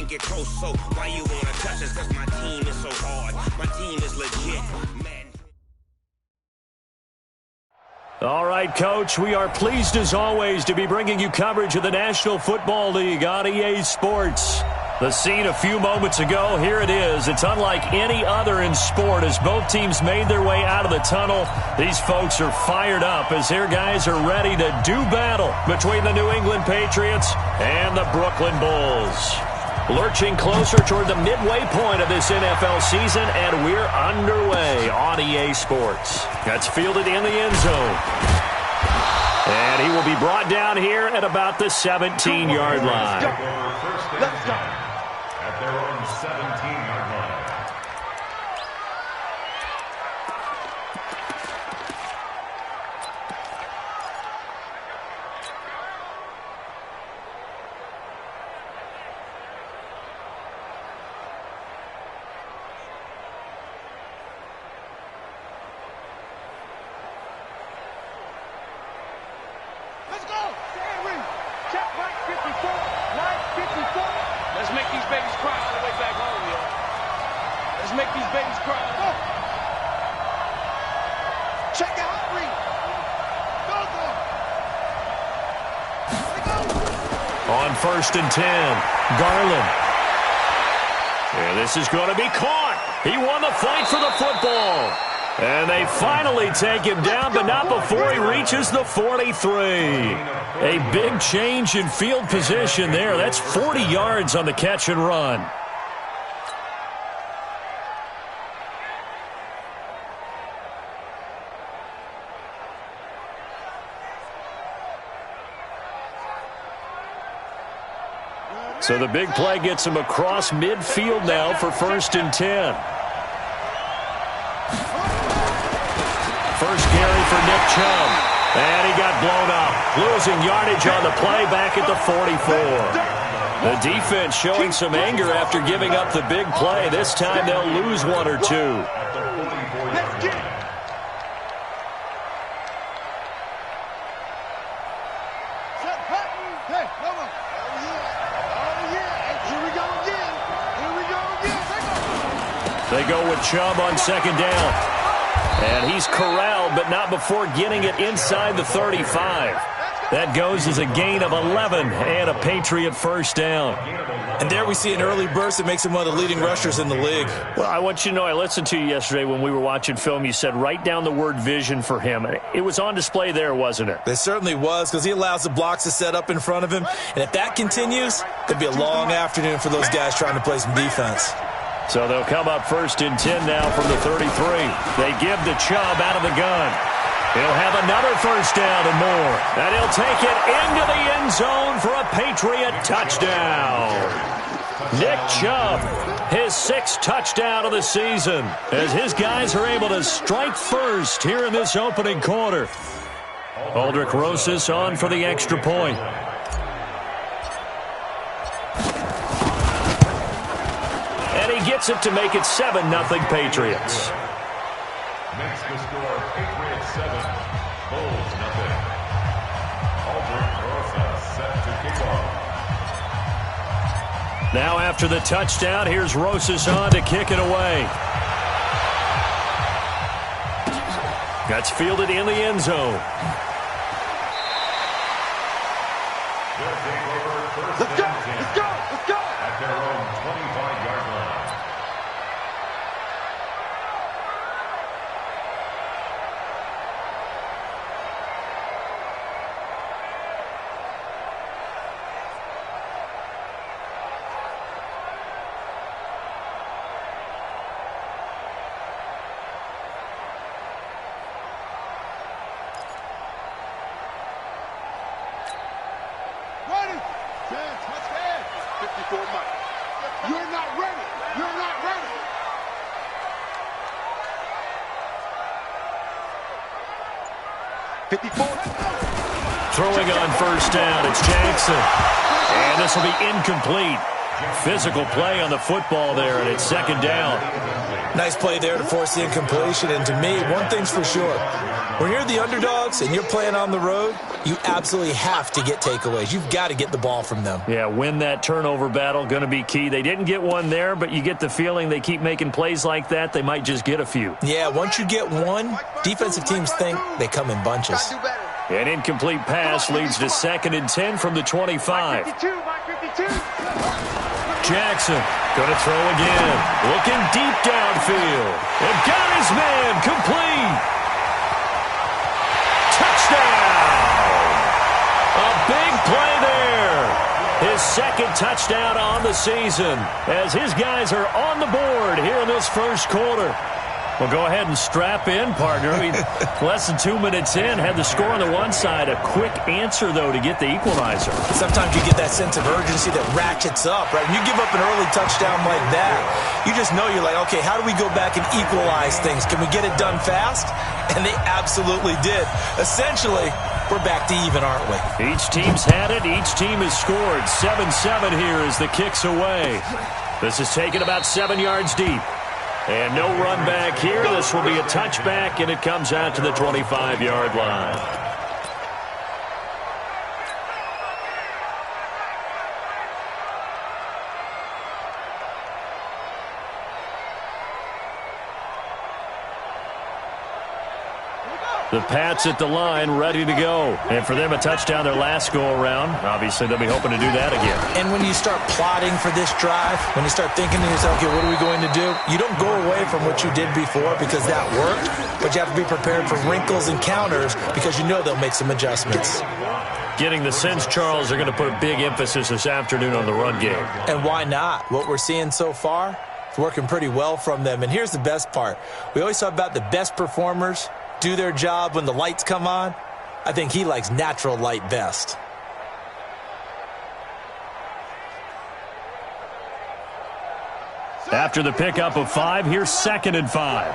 can't get close, so why you wanna touch us? Cause my team is so hard. My team is legit. All right, Coach, we are pleased as always to be bringing you coverage of the National Football League on EA Sports. The scene a few moments ago, here it is. It's unlike any other in sport as both teams made their way out of the tunnel. These folks are fired up as their guys are ready to do battle between the New England Patriots and the Brooklyn Bulls. Lurching closer toward the midway point of this NFL season, and we're underway on EA Sports. That's fielded in the end zone. And he will be brought down here at about the 17-yard line. Let's go. At their own 17-yard line. On 1st and 10, Garland. And this is going to be caught. He won the fight for the football. And they finally take him down, but not before he reaches the 43. A big change in field position there. That's 40 yards on the catch and run. So the big play gets him across midfield now for 1st and 10. First carry for Nick Chubb. And he got blown up. Losing yardage on the play back at the 44. The defense showing some anger after giving up the big play. This time they'll lose one or two. They go with Chubb on 2nd down. And he's corralled, but not before getting it inside the 35. That goes as a gain of 11 and a Patriot first down. And there we see an early burst that makes him one of the leading rushers in the league. Well, I want you to know, I listened to you yesterday when we were watching film. You said write down the word vision for him. It was on display there, wasn't it? It certainly was, because he allows the blocks to set up in front of him. And if that continues, it'll be a long afternoon for those guys trying to play some defense. So they'll come up 1st and 10 now from the 33. They give to Chubb out of the gun. He'll have another first down and more. And he'll take it into the end zone for a Patriot touchdown. Nick Chubb, his 6th touchdown of the season, as his guys are able to strike first here in this opening quarter. Aldrich Rosas on for the extra point. Gets it to make it 7-0 Patriots. Makes the score Patriots 7, Bulls 0. Aldrich Rosas set to kick off. Now after the touchdown, here's Rosas on to kick it away. That's fielded in the end zone. Let's go! Let's go! Let's go! At their own 25-yard line. Throwing on 1st down, it's Jackson. And this will be incomplete. Physical play on the football there, and it's second down. Nice play there to force the incompletion. And to me, one thing's for sure. When you're the underdogs and you're playing on the road, you absolutely have to get takeaways. You've got to get the ball from them. Yeah, win that turnover battle, going to be key. They didn't get one there, but you get the feeling they keep making plays like that, they might just get a few. Yeah, once you get one, defensive teams think they come in bunches. An incomplete pass leads to 2nd and 10 from the 25. Jackson going to throw again. Looking deep downfield. And got his man complete. Touchdown. A big play there. His 2nd touchdown on the season as his guys are on the board here in this first quarter. Well, go ahead and strap in, partner. I mean, less than 2 minutes in, had the score on the one side. A quick answer, though, to get the equalizer. Sometimes you get that sense of urgency that ratchets up, right? When you give up an early touchdown like that, you just know you're like, okay, how do we go back and equalize things? Can we get it done fast? And they absolutely did. Essentially, we're back to even, aren't we? Each team's had it. Each team has scored. 7-7 here as the kick's away. This is taken about 7 yards deep. And no run back here. This will be a touchback, and it comes out to the 25-yard line. The Pats at the line, ready to go. And for them, a touchdown their last go-around. Obviously, they'll be hoping to do that again. And when you start plotting for this drive, when you start thinking to yourself, okay, what are we going to do? You don't go away from what you did before because that worked, but you have to be prepared for wrinkles and counters because you know they'll make some adjustments. Getting the sense, Charles, they're going to put a big emphasis this afternoon on the run game. And why not? What we're seeing so far, it's working pretty well from them. And here's the best part. We always talk about the best performers do their job when the lights come on. I think he likes natural light best. After the pickup of 5, here's 2nd and 5.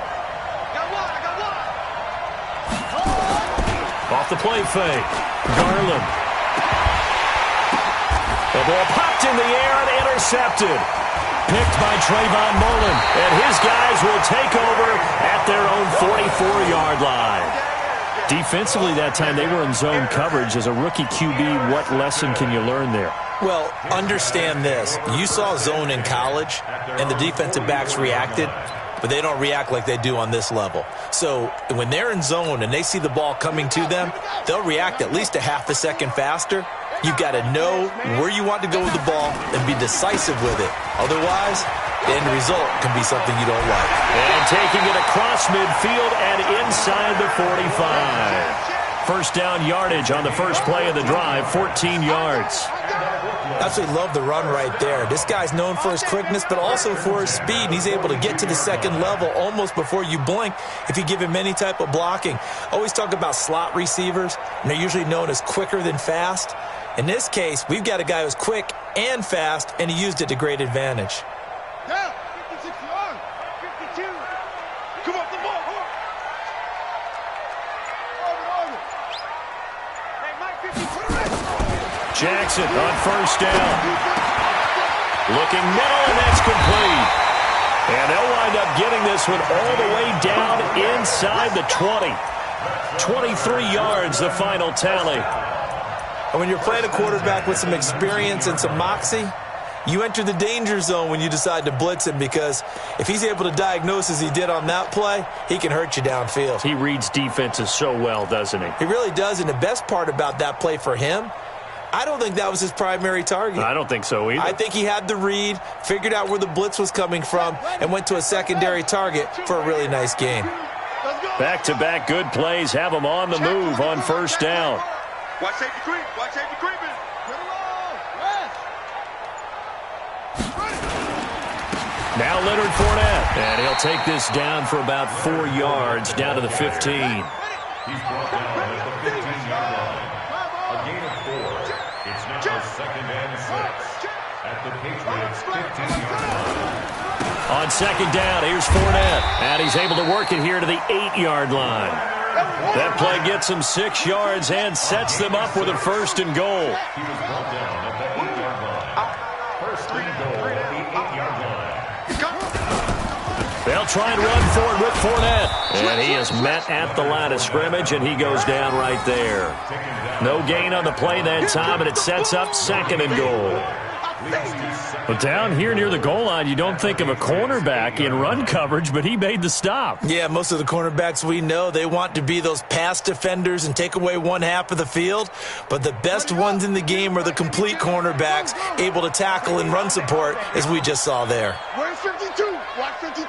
Off the play fake. Garland. The ball popped in the air and intercepted. Picked by Trayvon Mullen, and his guys will take over at their own 44-yard line. Defensively that time, they were in zone coverage. As a rookie QB, what lesson can you learn there? Well, understand this. You saw zone in college, and the defensive backs reacted, but they don't react like they do on this level. So when they're in zone and they see the ball coming to them, they'll react at least a half a second faster. You've got to know where you want to go with the ball and be decisive with it. Otherwise, the end result can be something you don't like. And taking it across midfield and inside the 45. First down yardage on the first play of the drive, 14 yards. Absolutely love the run right there. This guy's known for his quickness, but also for his speed. He's able to get to the second level almost before you blink if you give him any type of blocking. Always talk about slot receivers, and they're usually known as quicker than fast. In this case, we've got a guy who's quick and fast, and he used it to great advantage. Down, 56 yards, 52. Come off the ball, Jackson on first down. Looking middle, and that's complete. And they'll wind up getting this one all the way down inside the 20. 23 yards, the final tally. And when you're playing a quarterback with some experience and some moxie, you enter the danger zone when you decide to blitz him, because if he's able to diagnose as he did on that play, he can hurt you downfield. He reads defenses so well, doesn't he? He really does, and the best part about that play for him, I don't think that was his primary target. I don't think so either. I think he had the read, figured out where the blitz was coming from, and went to a secondary target for a really nice gain. Back-to-back good plays have him on the move on first down. Watch safety creep. Watch safety creeping. Now Leonard Fournette, and he'll take this down for about 4 yards, down to the 15. He's brought down at the 15-yard line. A gain of 4. It's now 2nd and 6 at the Patriots' 15-yard line. On second down, here's Fournette, and he's able to work it here to the 8-yard line. That play gets him 6 yards and sets them up with a 1st and goal. He was brought down at the 8-yard line. First and goal at the 8-yard line. They'll try and run forward with Fournette. And he is met at the line of scrimmage, and he goes down right there. No gain on the play that time, and it sets up 2nd and goal. But down here near the goal line, you don't think of a cornerback in run coverage, but he made the stop. Yeah, most of the cornerbacks we know, they want to be those pass defenders and take away one half of the field. But the best ones in the game are the complete cornerbacks, able to tackle and run support, as we just saw there. Where's 52? Watch 52.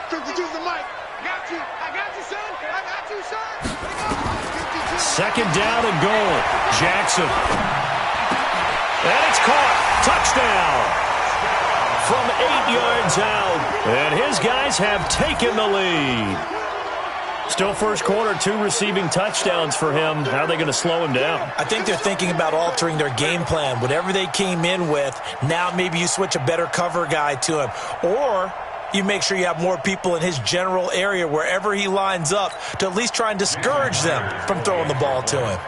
52's the mic. I got you, son. I got you, son. 2nd down and goal. Jackson. And it's caught. Touchdown. From 8 yards out. And his guys have taken the lead. Still first quarter, 2 receiving touchdowns for him. How are they going to slow him down? I think they're thinking about altering their game plan. Whatever they came in with, now maybe you switch a better cover guy to him. Or you make sure you have more people in his general area wherever he lines up to at least try and discourage them from throwing the ball to him.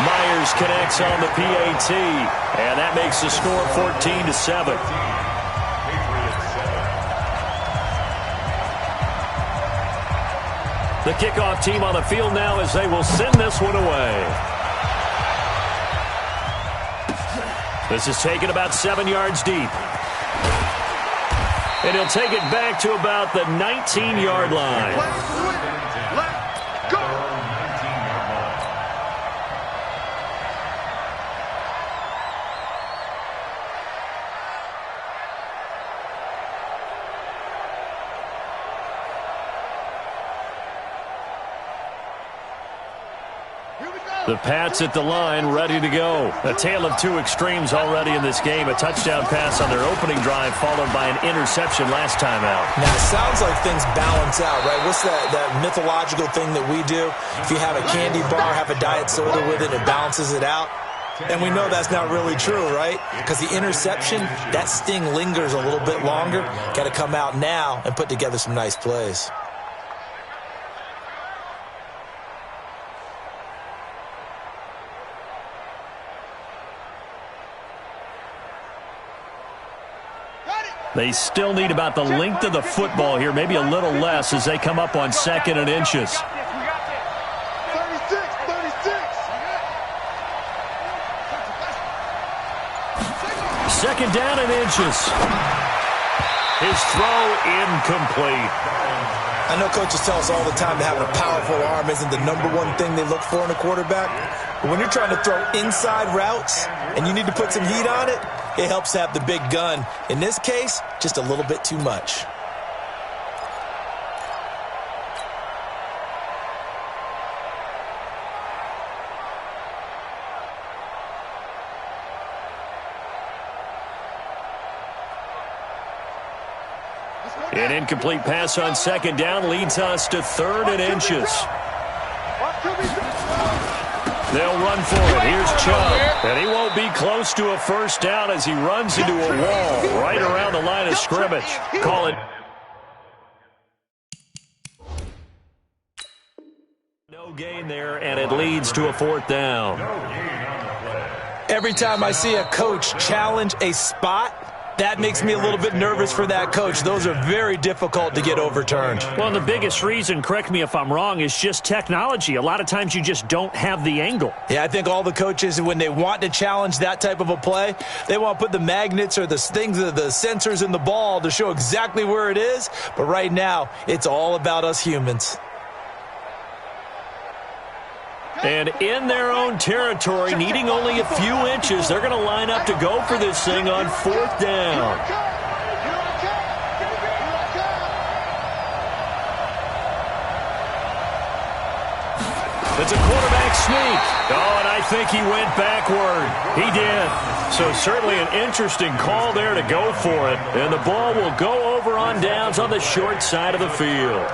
Myers connects on the PAT, and that makes the score 14-7. The kickoff team on the field now as they will send this one away. This is taken about 7 yards deep. And he'll take it back to about the 19-yard line. Let's go. The Pats at the line, ready to go. A tale of 2 extremes already in this game. A touchdown pass on their opening drive, followed by an interception last time out. Now, it sounds like things balance out, right? What's that mythological thing that we do? If you have a candy bar, have a diet soda with it, it balances it out. And we know that's not really true, right? Because the interception, that sting lingers a little bit longer. Got to come out now and put together some nice plays. They still need about the length of the football here, maybe a little less as they come up on 2nd and inches. 36. 2nd down and inches. His throw incomplete. I know coaches tell us all the time that having a powerful arm isn't the #1 thing they look for in a quarterback. But when you're trying to throw inside routes and you need to put some heat on it, it helps to have the big gun. In this case, just a little bit too much. An incomplete pass on 2nd down leads us to 3rd and inches. They'll run for it. Here's Chubb. And he won't be close to a first down as he runs into a wall right around the line of scrimmage. Call it. No gain there, and it leads to a 4th down. Every time I see a coach challenge a spot, that makes me a little bit nervous for that coach. Those are very difficult to get overturned. Well, the biggest reason, correct me if I'm wrong, is just technology. A lot of times you just don't have the angle. Yeah, I think all the coaches, when they want to challenge that type of a play, they want to put the magnets or the things, the sensors in the ball to show exactly where it is. But right now, it's all about us humans. And in their own territory, needing only a few inches, they're going to line up to go for this thing on 4th down. It's a quarterback sneak. Oh, and I think he went backward. He did. So certainly an interesting call there to go for it. And the ball will go over on downs on the short side of the field.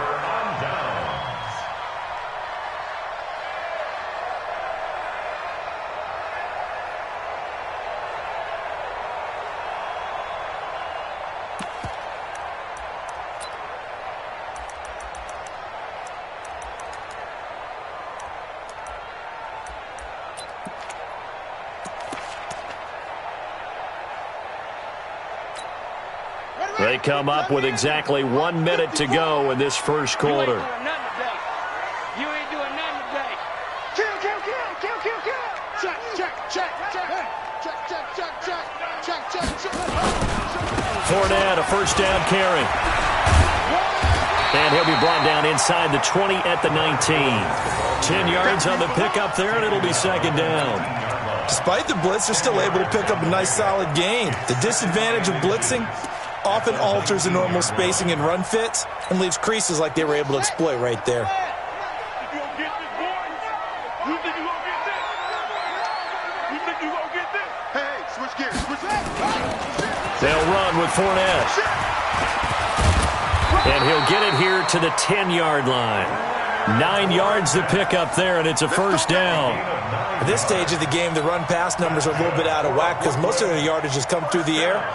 They come up with exactly 1 minute to go in this first quarter. You ain't doing nothing today. Kill. Check. Fournette, a first down carry. And he'll be brought down inside the 20 at the 19. 10 yards on the pickup there, and it'll be second down. Despite the blitz, they're still able to pick up a nice, solid gain. The disadvantage of blitzing often alters the normal spacing and run fits and leaves creases like they were able to exploit right there. They'll run with Fournette. And he'll get it here to the 10-yard line. 9 yards to pick up there, and it's a first down. At this stage of the game, the run-pass numbers are a little bit out of whack because most of their yardage has come through the air.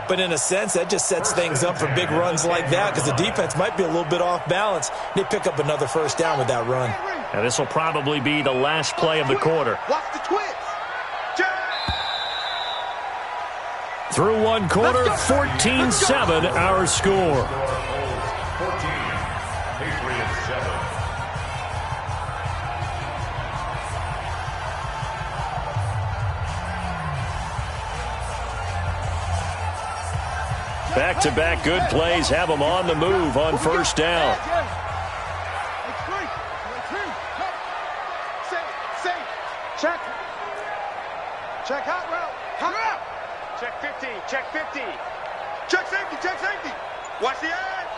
But in a sense, that just sets things up for big runs like that because the defense might be a little bit off balance. They pick up another first down with that run. And this will probably be the last play of the quarter. Watch the twist. Through one quarter, 14-7 our score. 14, Patriots 7. Back-to-back good plays have them on the move on first down. Check hot route. Check 50. Check safety. Watch the edge.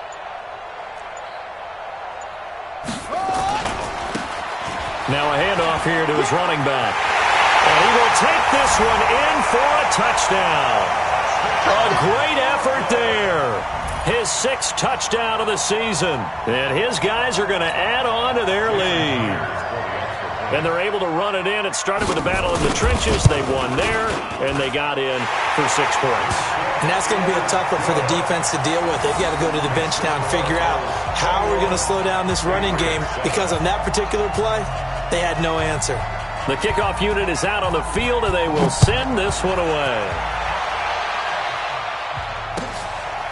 Now a handoff here to his running back. And he will take this one in for a touchdown. A great effort there. His 6th touchdown of the season. And his guys are going to add on to their lead. And they're able to run it in. It started with a battle in the trenches. They won there, and they got in for 6 points. And that's going to be a tough one for the defense to deal with. They've got to go to the bench now and figure out how we're going to slow down this running game because on that particular play, they had no answer. The kickoff unit is out on the field, and they will send this one away.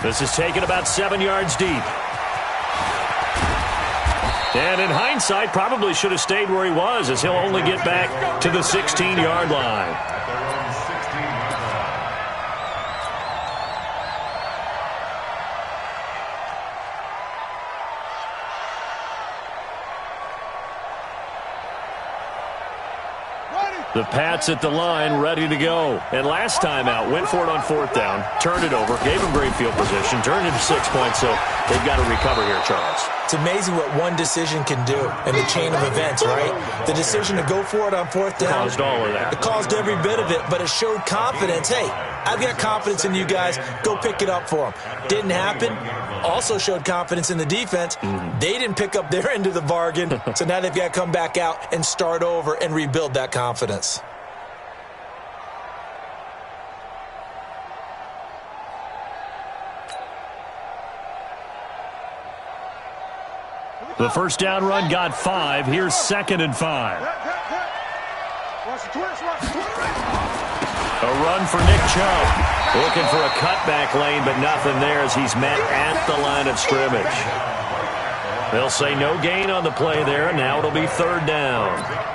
This is taken about 7 yards deep. And in hindsight, probably should have stayed where he was as he'll only get back to the 16-yard line. The Pats at the line, ready to go. And last time out, went for it on 4th down, turned it over, gave him great field position, turned it to 6 points, so they've got to recover here, Charles. It's amazing what one decision can do in the chain of events, right? The decision to go for it on 4th down. Caused all of that. It caused every bit of it, but it showed confidence. Hey, I've got confidence in you guys. Go pick it up for them. Didn't happen. Also showed confidence in the defense. They didn't pick up their end of the bargain, so now they've got to come back out and start over and rebuild that confidence. The first down run got 5. Here's 2nd and 5. A run for Nick Chubb. Looking for a cutback lane, but nothing there as he's met at the line of scrimmage. They'll say no gain on the play there, and now it'll be 3rd down.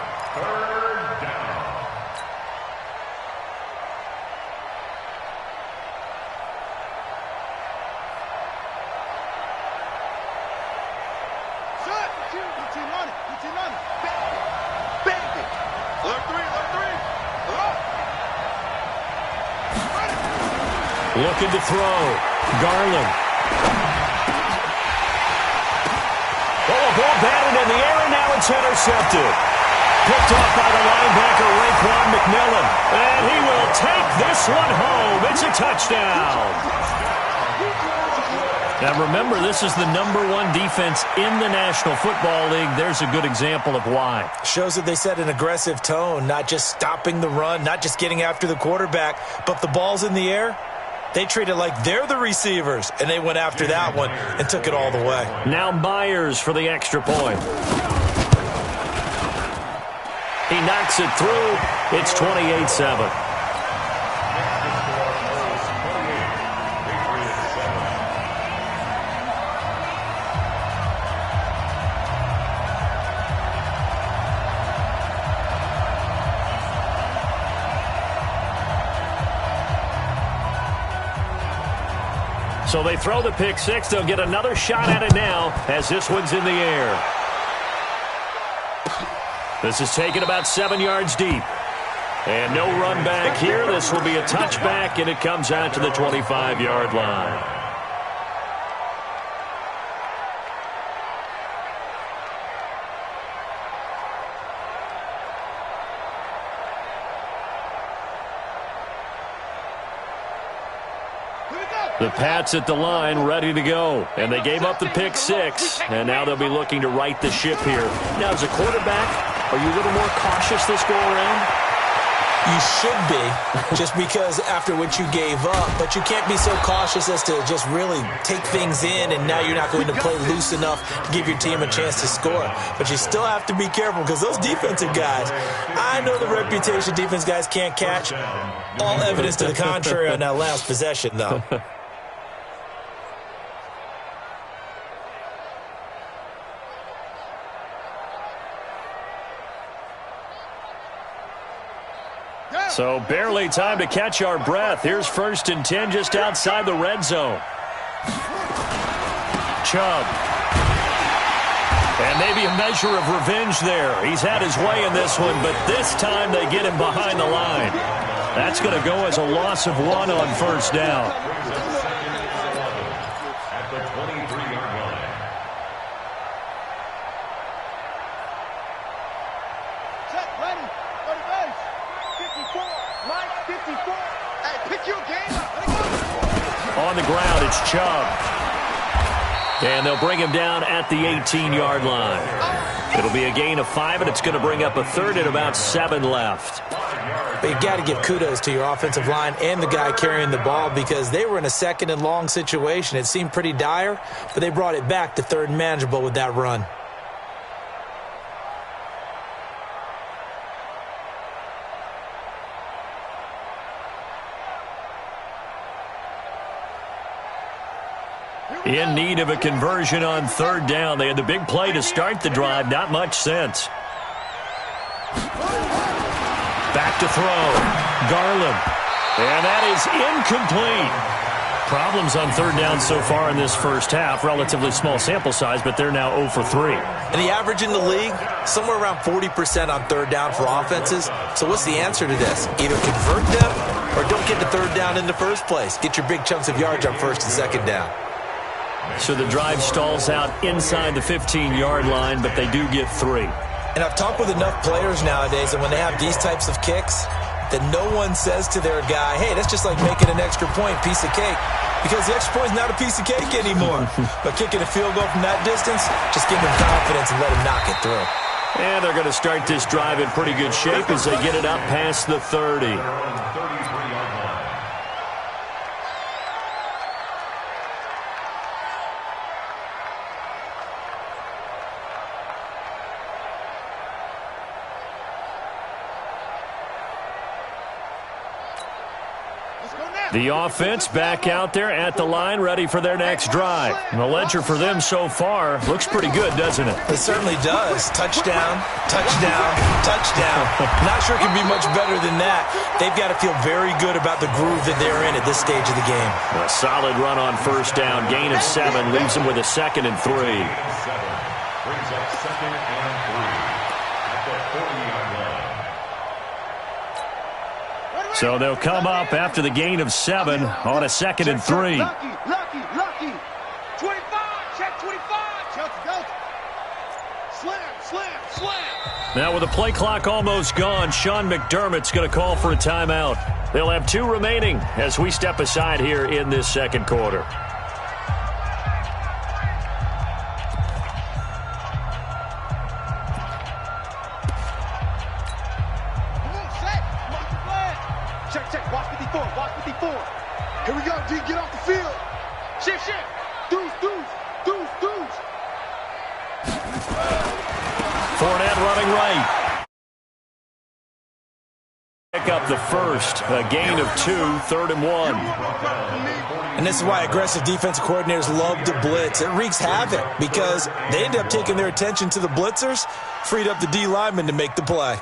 Looking to throw. Garland. Oh, a ball batted in the air, and now it's intercepted. Picked off by the linebacker, Raekwon McMillan. And he will take this one home. It's a touchdown. Now remember, this is the #1 defense in the National Football League. There's a good example of why. Shows that they set an aggressive tone, not just stopping the run, not just getting after the quarterback, but the ball's in the air. They treat it like they're the receivers, and they went after that one and took it all the way. Now Myers for the extra point. He knocks it through. It's 28-7. So they throw the pick six. They'll get another shot at it now as this one's in the air. This is taken about 7 yards deep. And no run back here. This will be a touchback, and it comes out to the 25-yard line. The Pats at the line, ready to go. And they gave up the pick six, and now they'll be looking to right the ship here. Now, as a quarterback, are you a little more cautious this go-around? You should be, just because after what you gave up. But you can't be so cautious as to just really take things in, and now you're not going to play loose enough to give your team a chance to score. But you still have to be careful because those defensive guys, I know the reputation defense guys can't catch. All evidence to the contrary on that last possession, though. So barely time to catch our breath. Here's 1st and 10 just outside the red zone. Chubb. And maybe a measure of revenge there. He's had his way in this one, but this time they get him behind the line. That's going to go as a loss of 1 on 1st down. At the 23-yard line. Check, ready. Go to base. 54. Mike, 54. Hey, pick your game up. On the ground, it's Chubb. And they'll bring him down at the 18-yard line. It'll be a gain of 5, and it's going to bring up a third and about 7 left. But you got to give kudos to your offensive line and the guy carrying the ball because they were in a 2nd and long situation. It seemed pretty dire, but they brought it back to 3rd and manageable with that run. In need of a conversion on 3rd down. They had the big play to start the drive. Not much sense. Back to throw. Garland. And that is incomplete. Problems on 3rd down so far in this first half. Relatively small sample size, but they're now 0 for 3. And the average in the league, somewhere around 40% on 3rd down for offenses. So what's the answer to this? Either convert them or don't get the 3rd down in the first place. Get your big chunks of yards on 1st and 2nd down. So the drive stalls out inside the 15-yard line, but they do get 3. And I've talked with enough players nowadays that when they have these types of kicks, that no one says to their guy, hey, that's just like making an extra point, piece of cake. Because the extra point is not a piece of cake anymore. But kicking a field goal from that distance, just give them confidence and let them knock it through. And they're going to start this drive in pretty good shape as they get it up past the 30. The offense back out there at the line, ready for their next drive. And the ledger for them so far looks pretty good, doesn't it? It certainly does. Touchdown, touchdown, touchdown. Not sure it can be much better than that. They've got to feel very good about the groove that they're in at this stage of the game. A solid run on 1st down. Gain of 7 leaves them with a 2nd and 3. Brings up 2nd and 3 at the 40-yard line. So they'll come up after the gain of 7 on a 2nd and 3. Lucky. 25. Check 25. Delta. Slam. Now with the play clock almost gone, Sean McDermott's going to call for a timeout. They'll have 2 remaining as we step aside here in this 2nd quarter. Check. Watch 54. Here we go, D. Get off the field. Shift. Deuce. Fournette running right. Pick up the first. A gain of 2, 3rd and 1. And this is why aggressive defensive coordinators love to blitz. It wreaks havoc because they end up taking their attention to the blitzers, freed up the D lineman to make the play.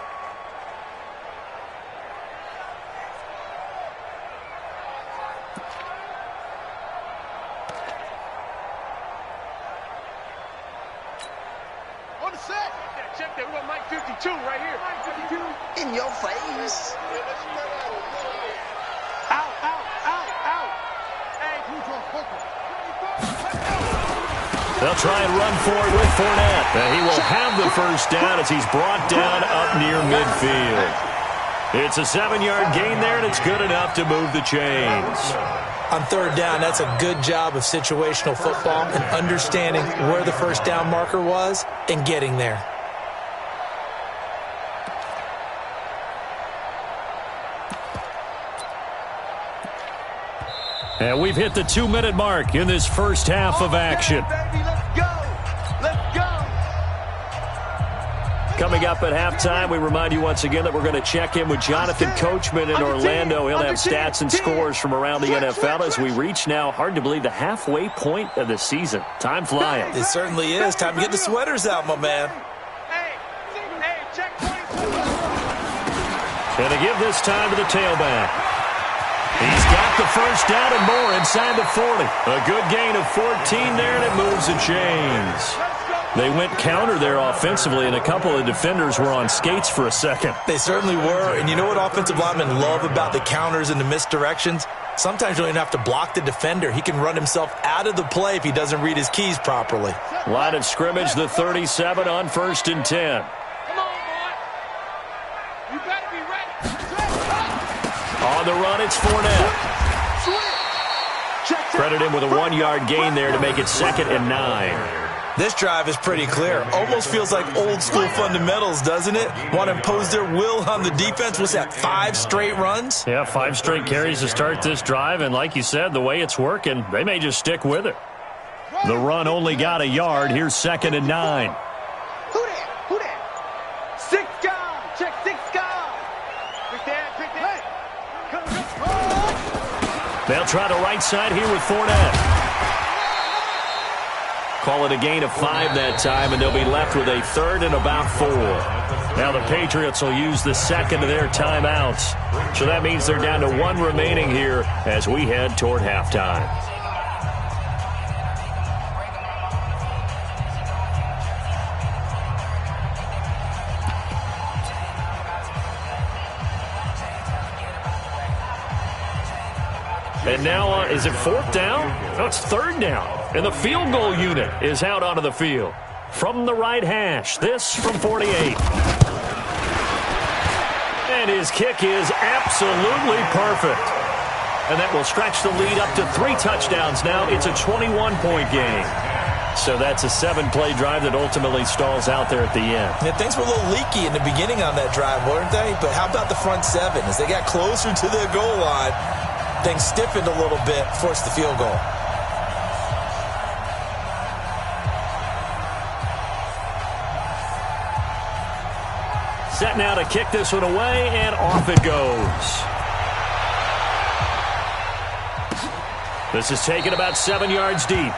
check that. We got Mike 52 right here. Mike 52. In your face. Out, out, out, out. Hey, who's on football? They'll try and run for it with Fournette. And he will have the first down as he's brought down up near midfield. It's a 7-yard gain there, and it's good enough to move the chains. On third down, that's a good job of situational football and understanding where the first down marker was and getting there. And we've hit the 2-minute mark in this first half of action. Baby, let's go. Let's go. Coming up at halftime, we remind you once again that we're going to check in with Jonathan Coachman in Orlando. He'll have stats and scores from around the NFL as we reach now, hard to believe, the halfway point of the season. Time flying. It certainly is. Time to get the sweaters out, my man. Hey, check 22. And to give this time to the tailback. He's got the first down and more inside the 40. A good gain of 14 there, and it moves the chains. They went counter there offensively, and a couple of defenders were on skates for a second. They certainly were, and you know what offensive linemen love about the counters and the misdirections? Sometimes you don't even have to block the defender. He can run himself out of the play if he doesn't read his keys properly. Line of scrimmage, the 37 on 1st and 10. Come on, boy. You better be ready. On the run, it's Fournette. Credit him with a 1-yard gain there to make it 2nd and 9. This drive is pretty clear. Almost feels like old school fundamentals, doesn't it? Want to impose their will on the defense. What's that, 5 straight runs? Yeah, 5 straight carries to start this drive, and like you said, the way it's working, they may just stick with it. The run only got a yard. Here's 2nd and 9. Who that? 6 gone. Check 6 gone. Pick that. They'll try the right side here with Fournette. Call it a gain of 5 that time, and they'll be left with a 3rd and about 4. Now the Patriots will use the second of their timeouts. So that means they're down to 1 remaining here as we head toward halftime. And now, is it 4th down? No, it's 3rd down. And the field goal unit is out onto the field. From the right hash, this from 48. And his kick is absolutely perfect. And that will stretch the lead up to 3 touchdowns now. It's a 21-point game. So that's a 7-play drive that ultimately stalls out there at the end. Yeah, things were a little leaky in the beginning on that drive, weren't they? But how about the front 7? As they got closer to the goal line, things stiffened a little bit, forced the field goal. Set now to kick this one away, and off it goes. This is taken about 7 yards deep.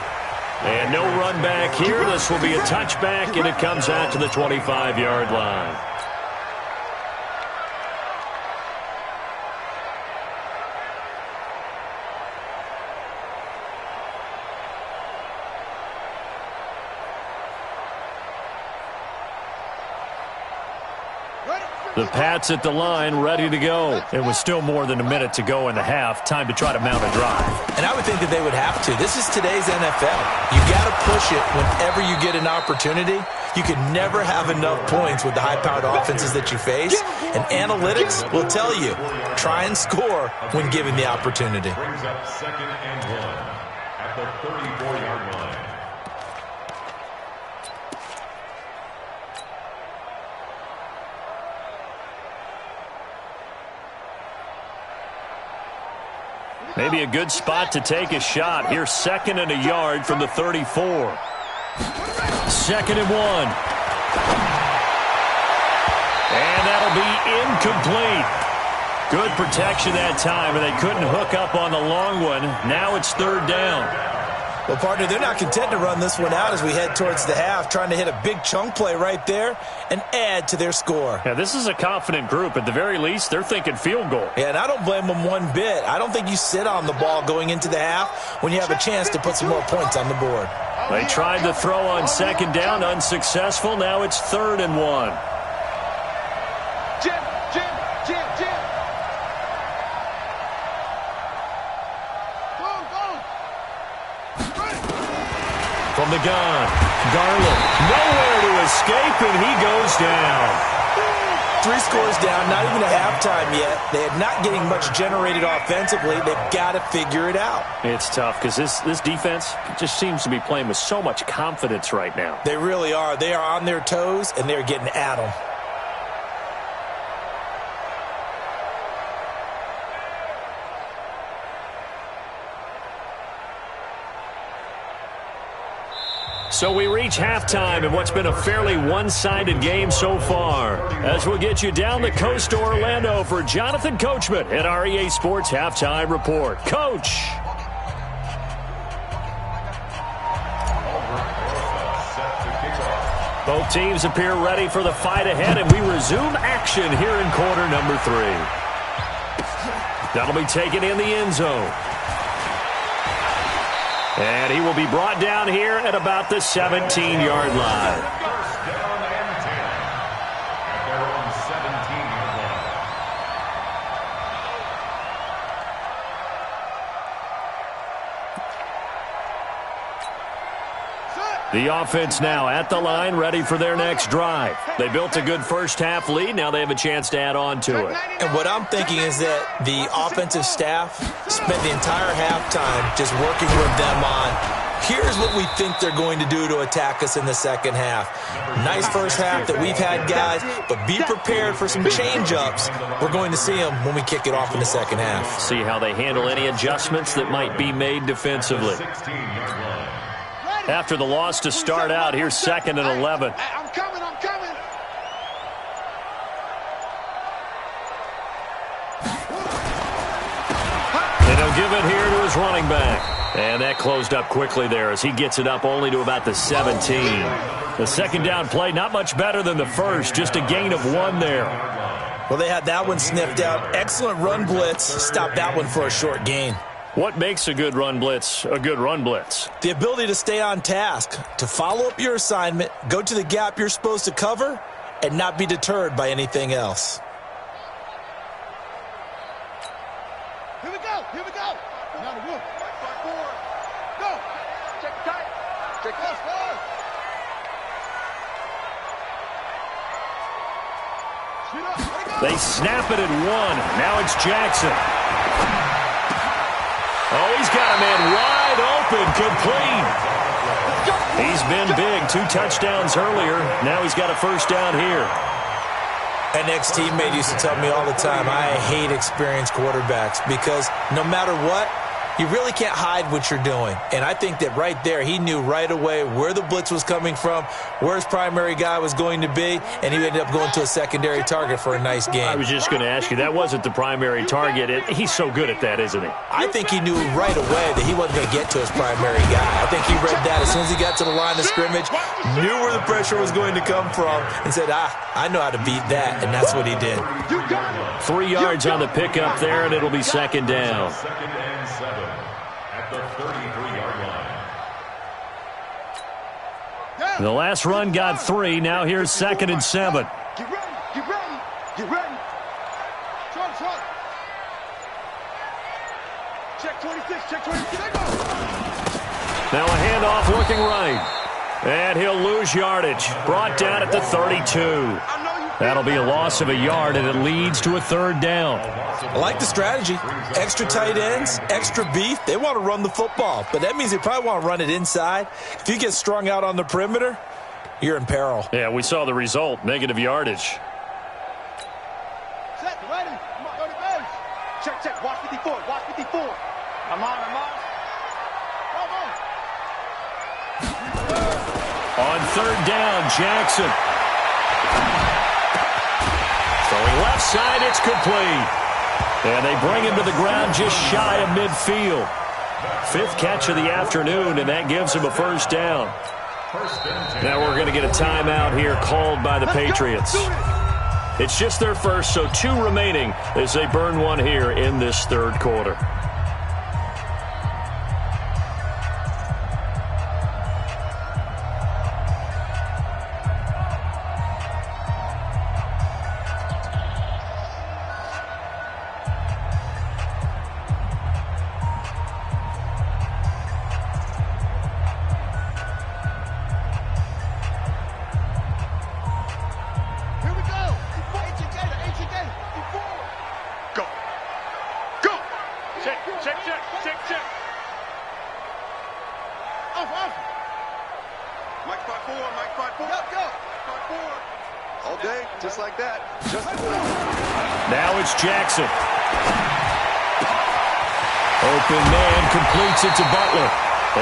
And no run back here. This will be a touchback, and it comes out to the 25-yard line. The Pats at the line, ready to go. It was still more than a minute to go in the half. Time to try to mount a drive. And I would think that they would have to. This is today's NFL. You got to push it whenever you get an opportunity. You can never have enough points with the high-powered offenses that you face. And analytics will tell you, try and score when given the opportunity. Brings up 2nd and 1 at the 34-yard line. Maybe a good spot to take a shot. Here's 2nd and a yard from the 34. 2nd and 1. And that'll be incomplete. Good protection that time, and they couldn't hook up on the long one. Now it's 3rd down. Well, partner, they're not content to run this one out as we head towards the half, trying to hit a big chunk play right there and add to their score. Yeah, this is a confident group. At the very least, they're thinking field goal. Yeah, and I don't blame them one bit. I don't think you sit on the ball going into the half when you have a chance to put some more points on the board. They tried to throw on second down, unsuccessful. Now it's 3rd and 1. Jim. From the gun, Garland, nowhere to escape, and he goes down. 3 scores down, not even at halftime yet. They are not getting much generated offensively. They've got to figure it out. It's tough because this defense just seems to be playing with so much confidence right now. They really are. They are on their toes, and they're getting at them. So we reach halftime in what's been a fairly one-sided game so far. As we'll get you down the coast to Orlando for Jonathan Coachman at our EA Sports Halftime Report. Coach! Both teams appear ready for the fight ahead, and we resume action here in quarter number 3. That'll be taken in the end zone. And he will be brought down here at about the 17-yard line. First down and 10 at their own 17-yard line. The offense now at the line, ready for their next drive. They built a good first-half lead. Now they have a chance to add on to it. And what I'm thinking is that the offensive staff spent the entire halftime just working with them on, here's what we think they're going to do to attack us in the second half. Nice first half that we've had, guys, but be prepared for some change-ups. We're going to see them when we kick it off in the second half. See how they handle any adjustments that might be made defensively. 16-yard line. After the loss to start out, here's 2nd and 11. I'm coming. And he'll give it here to his running back. And that closed up quickly there as he gets it up only to about the 17. The second down play, not much better than the first, just a gain of 1 there. Well, they had that one sniffed out. Excellent run blitz. Stopped that one for a short gain. What makes a good run blitz a good run blitz? The ability to stay on task, to follow up your assignment, go to the gap you're supposed to cover, and not be deterred by anything else. Here we go. Now the wood. 5-4. Go. Check tight. Check this. They snap it at 1. Now it's Jackson. Oh, he's got a man wide open, complete. He's been big, 2 touchdowns earlier. Now he's got a first down here. An ex-teammate used to tell me all the time, I hate experienced quarterbacks because no matter what, you really can't hide what you're doing. And I think that right there, he knew right away where the blitz was coming from, where his primary guy was going to be, and he ended up going to a secondary target for a nice game. I was just going to ask you, that wasn't the primary target. He's so good at that, isn't he? I think he knew right away that he wasn't going to get to his primary guy. I think he read that as soon as he got to the line of scrimmage, knew where the pressure was going to come from, and said, I know how to beat that, and that's what he did. 3 yards on the pickup there, and it'll be second down. 2nd and 7 at the 33-yard line. The last run got 3. Now here's 2nd and 7. Get ready. Short. Check 26. There go. Now a handoff looking right. And he'll lose yardage. Brought down at the 32. That'll be a loss of a yard, and it leads to a 3rd down. I like the strategy. Extra tight ends, extra beef. They want to run the football, but that means they probably want to run it inside. If you get strung out on the perimeter, you're in peril. Yeah, we saw the result, negative yardage. Set, ready. Come on, go to base. Check. Watch 54. I'm on. On 3rd down, Jackson. Throwing left side, it's complete. And they bring him to the ground just shy of midfield. 5th catch of the afternoon, and that gives him a first down. Now we're going to get a timeout here called by the Patriots. It's just their first, so 2 remaining as they burn 1 here in this 3rd quarter. today, just like that. Now it's Jackson. Open man completes it to Butler.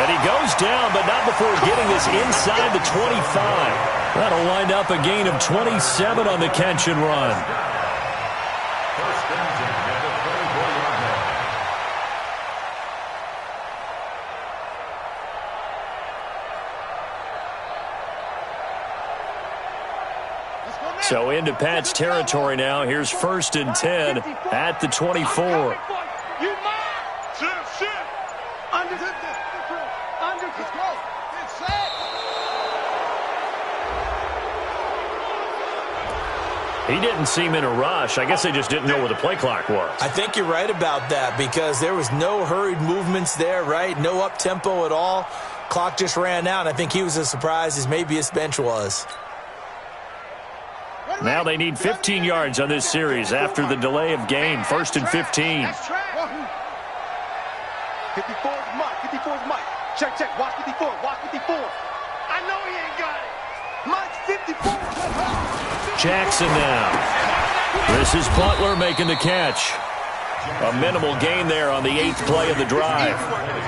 And he goes down, but not before getting this inside the 25. That'll wind up a gain of 27 on the catch and run. First and 10 at the 34-yard line. So into Pat's territory now. Here's first and 10 at the 24. He didn't seem in a rush. I guess they just didn't know where the play clock was. I think you're right about that because there was no hurried movements there, right? No up-tempo at all. Clock just ran out, and I think he was as surprised as maybe his bench was. Now they need 15 yards on this series after the delay of game. First and 15. 54's Mike. 54's Mike. Check, check. Watch 54. Watch 54. I know he ain't got it. Mike's 54. Jackson now. This is Butler making the catch. A minimal gain there on the 8th play of the drive.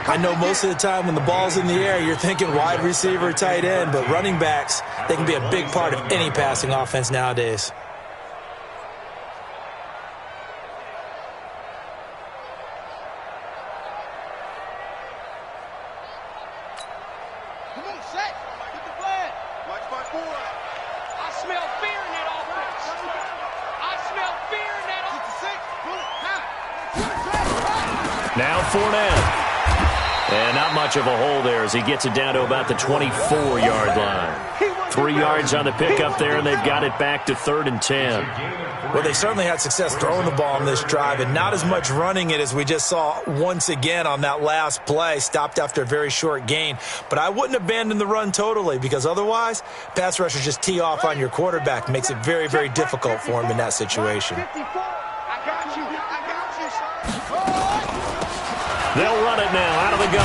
I know most of the time when the ball's in the air, you're thinking wide receiver, tight end, but running backs, they can be a big part of any passing offense nowadays. Come on, set. Get the flag. Mike's by 4. I smell fear in that offense. I smell fear in that offense. Now Fournette. And not much of a hole there as he gets it down to about the 24-yard line. 3 yards on the pickup there, and they've got it back to 3rd and 10. Well, they certainly had success throwing the ball on this drive and not as much running it as we just saw once again on that last play. Stopped after a very short gain. But I wouldn't abandon the run totally because otherwise, pass rushers just tee off on your quarterback. Makes it very, very difficult for him in that situation. They'll run it now out of the gun.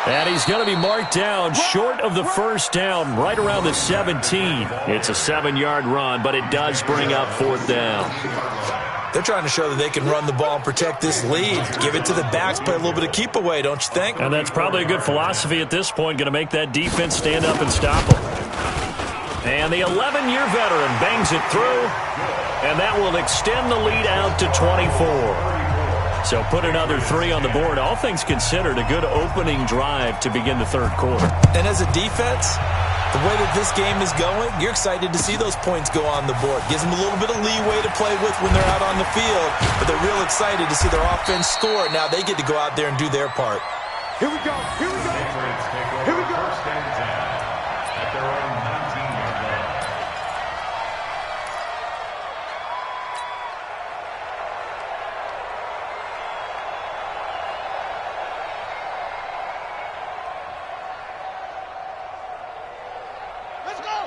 And he's going to be marked down short of the first down, right around the 17. It's a 7-yard run, but it does bring up 4th down. They're trying to show that they can run the ball and protect this lead. Give it to the backs, play a little bit of keep away, don't you think? And that's probably a good philosophy at this point, going to make that defense stand up and stop them. And the 11-year veteran bangs it through, and that will extend the lead out to 24. So put another 3 on the board. All things considered, a good opening drive to begin the 3rd quarter. And as a defense, the way that this game is going, you're excited to see those points go on the board. Gives them a little bit of leeway to play with when they're out on the field, but they're real excited to see their offense score. Now they get to go out there and do their part. Here we go. Here we go. Here we go. First and 10 at their own 19-yard line.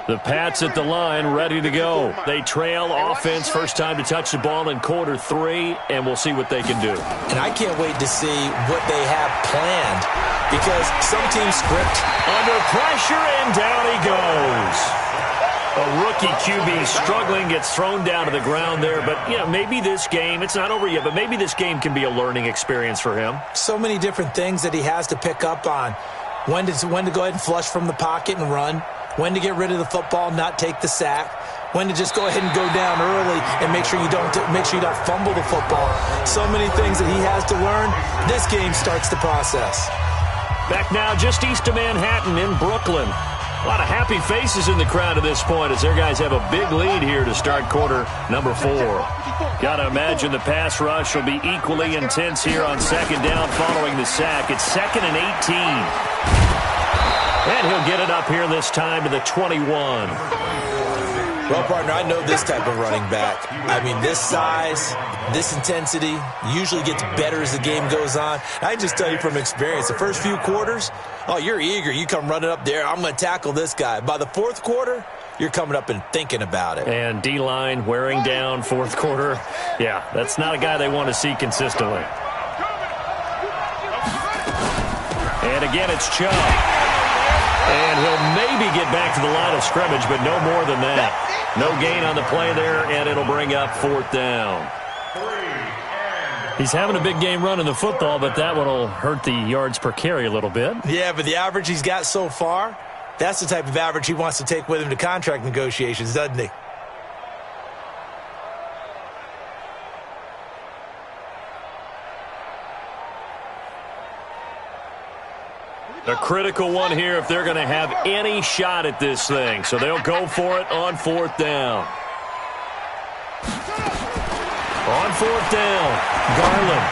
The Pats at the line, ready to go. They trail offense, first time to touch the ball in quarter 3, and we'll see what they can do. And I can't wait to see what they have planned because some teams script. Under pressure, and down he goes. A rookie QB struggling, gets thrown down to the ground there, but you know, maybe this game, it's not over yet, but maybe this game can be a learning experience for him. So many different things that he has to pick up on. When to go ahead and flush from the pocket and run. When to get rid of the football, not take the sack. When to just go ahead and go down early and make sure you don't fumble the football. So many things that he has to learn. This game starts the process. Back now just east of Manhattan in Brooklyn. A lot of happy faces in the crowd at this point as their guys have a big lead here to start quarter number 4. Got to imagine the pass rush will be equally intense here on 2nd down following the sack. It's 2nd and 18. And he'll get it up here this time to the 21. Well, partner, I know this type of running back. I mean, this size, this intensity usually gets better as the game goes on. I just tell you from experience, the first few quarters, oh, you're eager. You come running up there. I'm going to tackle this guy. By the 4th quarter, you're coming up and thinking about it. And D-line wearing down 4th quarter. Yeah, that's not a guy they want to see consistently. And again, it's Chubb. And he'll maybe get back to the line of scrimmage, but no more than that. No gain on the play there, and it'll bring up 4th down. He's having a big game running the football, but that one will hurt the yards per carry a little bit. Yeah, but the average he's got so far, that's the type of average he wants to take with him to contract negotiations, doesn't he? A critical one here if they're going to have any shot at this thing. So they'll go for it on 4th down. On 4th down, Garland.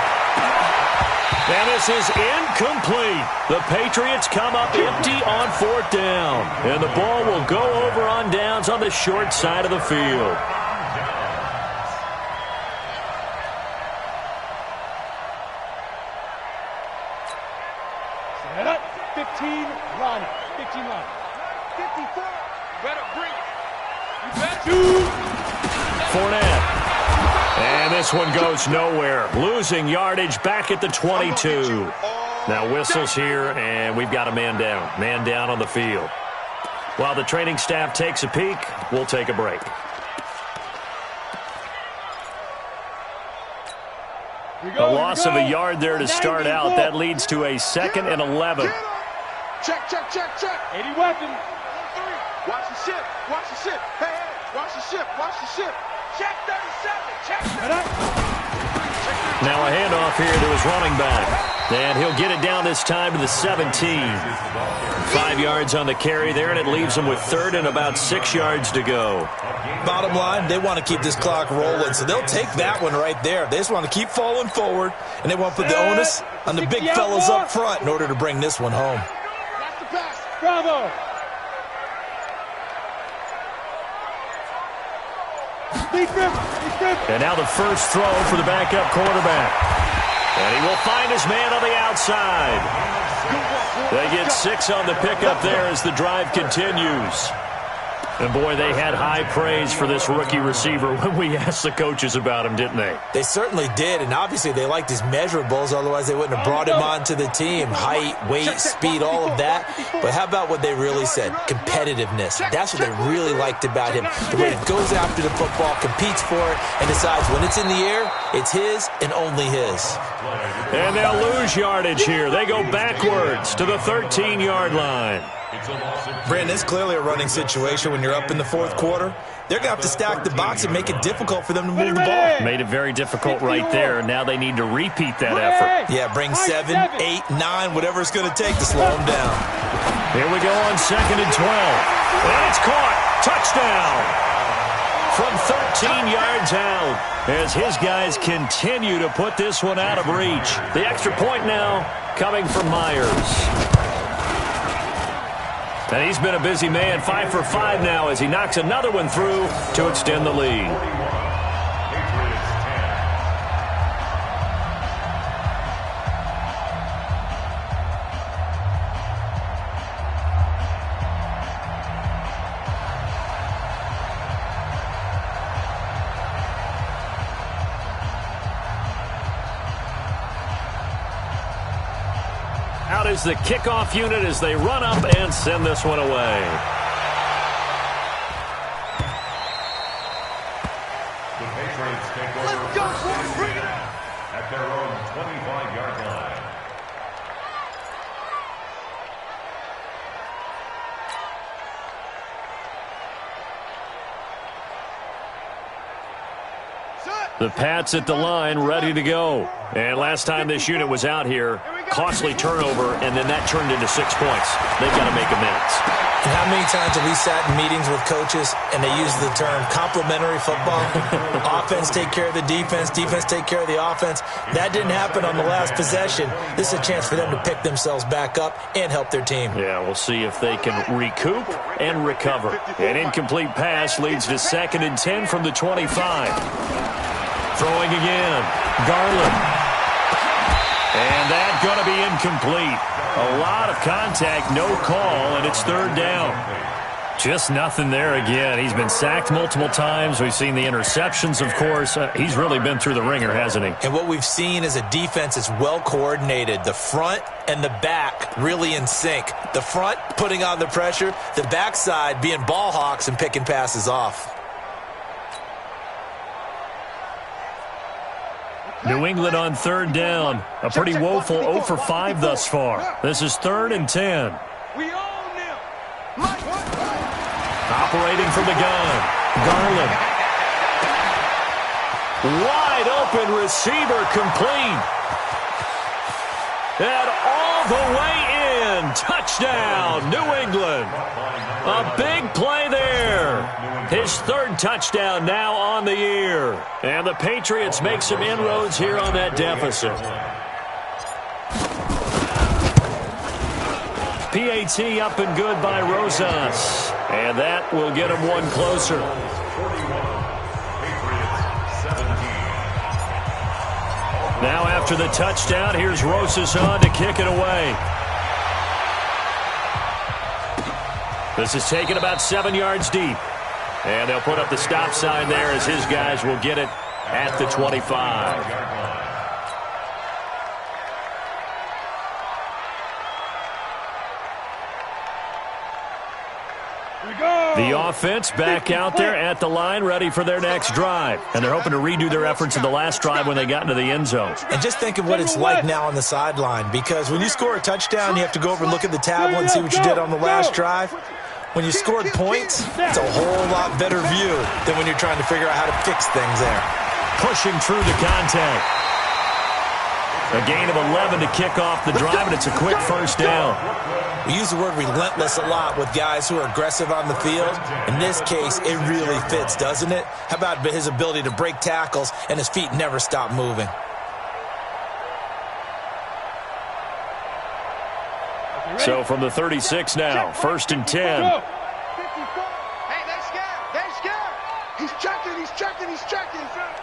And this is incomplete. The Patriots come up empty on 4th down. And the ball will go over on downs on the short side of the field. Set up. 15 line. 15 line. 54. Better bring it. You better. Fournette. And this one goes nowhere. Losing yardage back at the 22. Now whistles here, and we've got a man down. Man down on the field. While the training staff takes a peek, we'll take a break. A loss of a yard there to start out. That leads to a 2nd and 11. Check, check, check, check. 80 weapon. Watch the ship. Watch the ship. Hey, hey. Watch the ship. Watch the ship. Check 37. Check 37. Now a handoff here to his running back. And he'll get it down this time to the 17. 5 yards on the carry there, and it leaves him with 3rd and about 6 yards to go. Bottom line, they want to keep this clock rolling, so they'll take that one right there. They just want to keep falling forward, and they want to put the onus on the big fellas up front in order to bring this one home. That's the pass. Bravo. And now the first throw for the backup quarterback. And he will find his man on the outside. They get 6 on the pickup there as the drive continues. And, boy, they had high praise for this rookie receiver when we asked the coaches about him, didn't they? They certainly did, and obviously they liked his measurables, otherwise they wouldn't have brought him onto the team. Height, weight, speed, all of that. But how about what they really said? Competitiveness. That's what they really liked about him. The way he goes after the football, competes for it, and decides when it's in the air, it's his and only his. And they'll lose yardage here. They go backwards to the 13-yard line. Brandon, it's clearly a running situation when you're up in the 4th quarter. They're going to have to stack the box and make it difficult for them to move the ball. Made it very difficult right there. Now they need to repeat that effort. Yeah, bring 7, 8, 9, whatever it's going to take to slow them down. Here we go on 2nd and 12. And it's caught. Touchdown. From 13 yards out as his guys continue to put this one out of reach. The extra point now coming from Myers. And he's been a busy man, 5 for 5 now as he knocks another one through to extend the lead. Out is the kickoff unit as they run up and send this one away. The Patriots take over at their own 25-yard line. The Pats at the line, ready to go. And last time this unit was out here, costly turnover, and then that turned into 6 points. They've got to make amends. And how many times have we sat in meetings with coaches and they use the term complementary football? Offense take care of the defense, defense take care of the offense. That didn't happen on the last possession. This is a chance for them to pick themselves back up and help their team. Yeah, we'll see if they can recoup and recover. An incomplete pass leads to 2nd and 10 from the 25. Throwing again, Garland. And that's going to be incomplete. A lot of contact, no call, and it's 3rd down. Just nothing there again. He's been sacked multiple times. We've seen the interceptions, of course. He's really been through the ringer, hasn't he? And what we've seen is a defense that's well coordinated. The front and the back really in sync. The front putting on the pressure. The backside being ball hawks and picking passes off. New England on third down. A pretty woeful 0 for 5 thus far. This is 3rd and 10. We own them. Operating from the gun. Garland. Wide open receiver complete. And all the way in. Touchdown, New England. A big play there. His 3rd touchdown now on the year. And the Patriots make some inroads here on that deficit. PAT up and good by Rosas. And that will get him one closer. Now after the touchdown, here's Rosas on to kick it away. This is taken about 7 yards deep. And they'll put up the stop sign there as his guys will get it at the 25. The offense back out there at the line, ready for their next drive. And they're hoping to redo their efforts in the last drive when they got into the end zone. And just think of what it's like now on the sideline, because when you score a touchdown, you have to go over and look at the tablet and see what you did on the last drive. When you scored points, it's a whole lot better view than when you're trying to figure out how to fix things there. Pushing through the contact. A gain of 11 to kick off the drive, and it's a quick first down. We use the word relentless a lot with guys who are aggressive on the field. In this case, it really fits, doesn't it? How about his ability to break tackles and his feet never stop moving? So from the 36 now, 1st and 10. Hey, they scared. He's checking.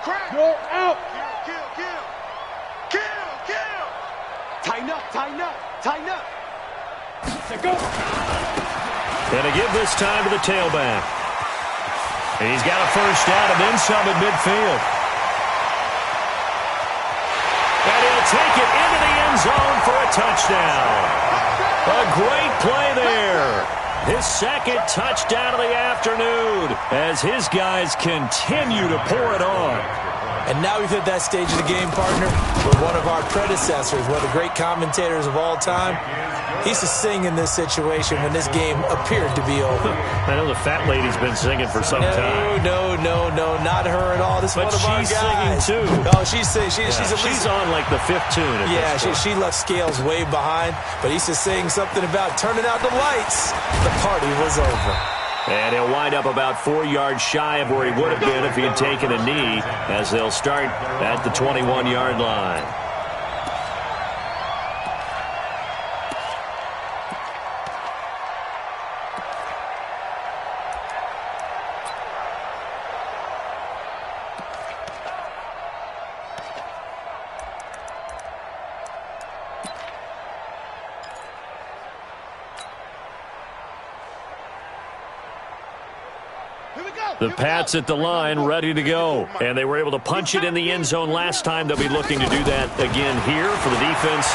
Crack. Go out. Kill. Tighten up. Go. And to give this time to the tailback. And he's got a first down and then some at midfield. And he'll take it into the end zone for a touchdown. A great play there. His 2nd touchdown of the afternoon as his guys continue to pour it on. And now we've hit that stage of the game, partner, where one of our predecessors, one of the great commentators of all time, he used to sing in this situation when this game appeared to be over. I know the fat lady's been singing for some time. No, not her at all. This is one of our guys. But she's singing, too. Oh, she's singing. She's on, like, the 5th tune at this point. She left Scales way behind, but he used to sing something about turning out the lights. The party was over. And he'll wind up about 4 yards shy of where he would have been if he had taken a knee, as they'll start at the 21-yard line. The Pats at the line, ready to go. And they were able to punch it in the end zone last time. They'll be looking to do that again here for the defense.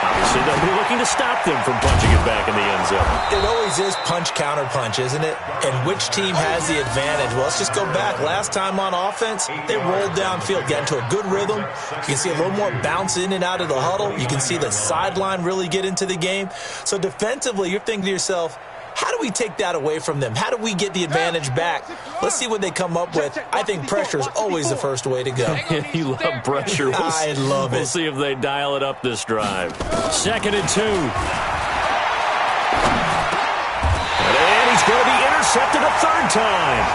Obviously, they'll be looking to stop them from punching it back in the end zone. It always is punch-counter-punch, isn't it? And which team has the advantage? Well, let's just go back. Last time on offense, they rolled downfield, got into a good rhythm. You can see a little more bounce in and out of the huddle. You can see the sideline really get into the game. So defensively, you're thinking to yourself, how do we take that away from them? How do we get the advantage back? Let's see what they come up with. I think pressure is always the first way to go. You love pressure. I love it. We'll see if they dial it up this drive. 2nd and 2. And he's going to be intercepted a 3rd time.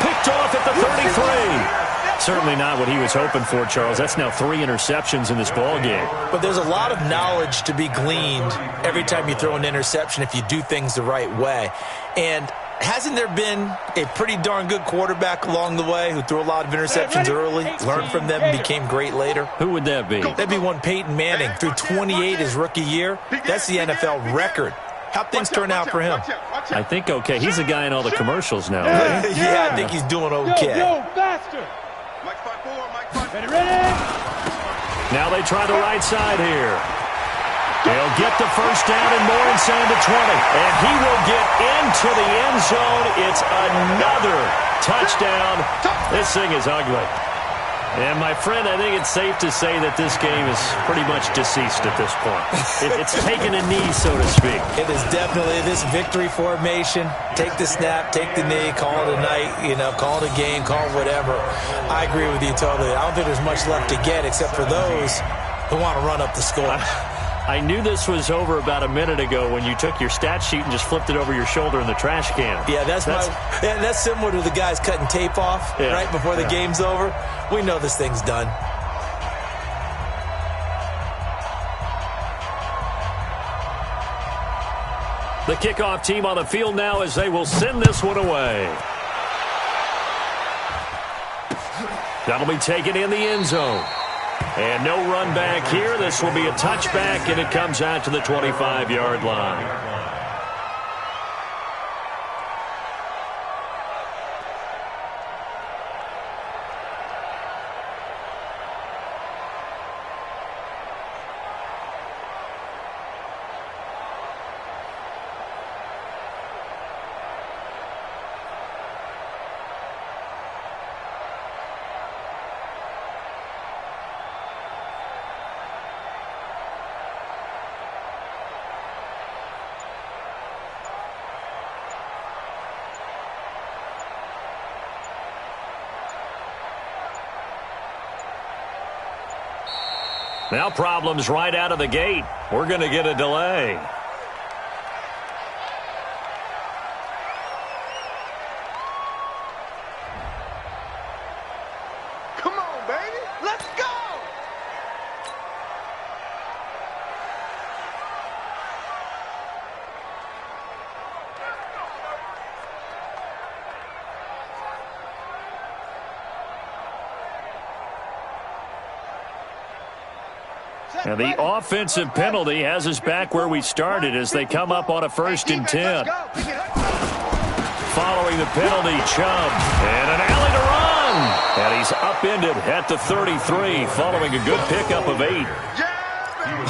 Picked off at the 33. Certainly not what he was hoping for, Charles. That's now 3 interceptions in this ball game. But there's a lot of knowledge to be gleaned every time you throw an interception if you do things the right way. And hasn't there been a pretty darn good quarterback along the way who threw a lot of interceptions early, learned from them, and became great later? Who would that be? That'd be one Peyton Manning. Threw 28 his rookie year. That's the NFL record. How'd things turn out for him? I think okay. He's a guy in all the commercials now, right? Yeah, I think he's doing okay. Yo, faster. Mike 5-4, Mike 5. Ready? Now they try the right side here. He'll get the first down and more inside the 20. And he will get into the end zone. It's another touchdown. This thing is ugly. And, my friend, I think it's safe to say that this game is pretty much deceased at this point. It's taken a knee, so to speak. It is definitely this victory formation. Take the snap, take the knee, call it a night, call it a game, call it whatever. I agree with you totally. I don't think there's much left to get except for those who want to run up the score. I knew this was over about a minute ago when you took your stat sheet and just flipped it over your shoulder in the trash can. Yeah, that's similar to the guys cutting tape off right before the game's over. We know this thing's done. The kickoff team on the field now as they will send this one away. That'll be taken in the end zone. And no run back here. This will be a touchback, and it comes out to the 25-yard line. Now problems right out of the gate. We're going to get a delay. Come on, baby. Let's go. And the offensive penalty has us back where we started as they come up on a 1st and 10. Following the penalty, Chubb. And an alley to run. And he's upended at the 33 following a good pickup of 8.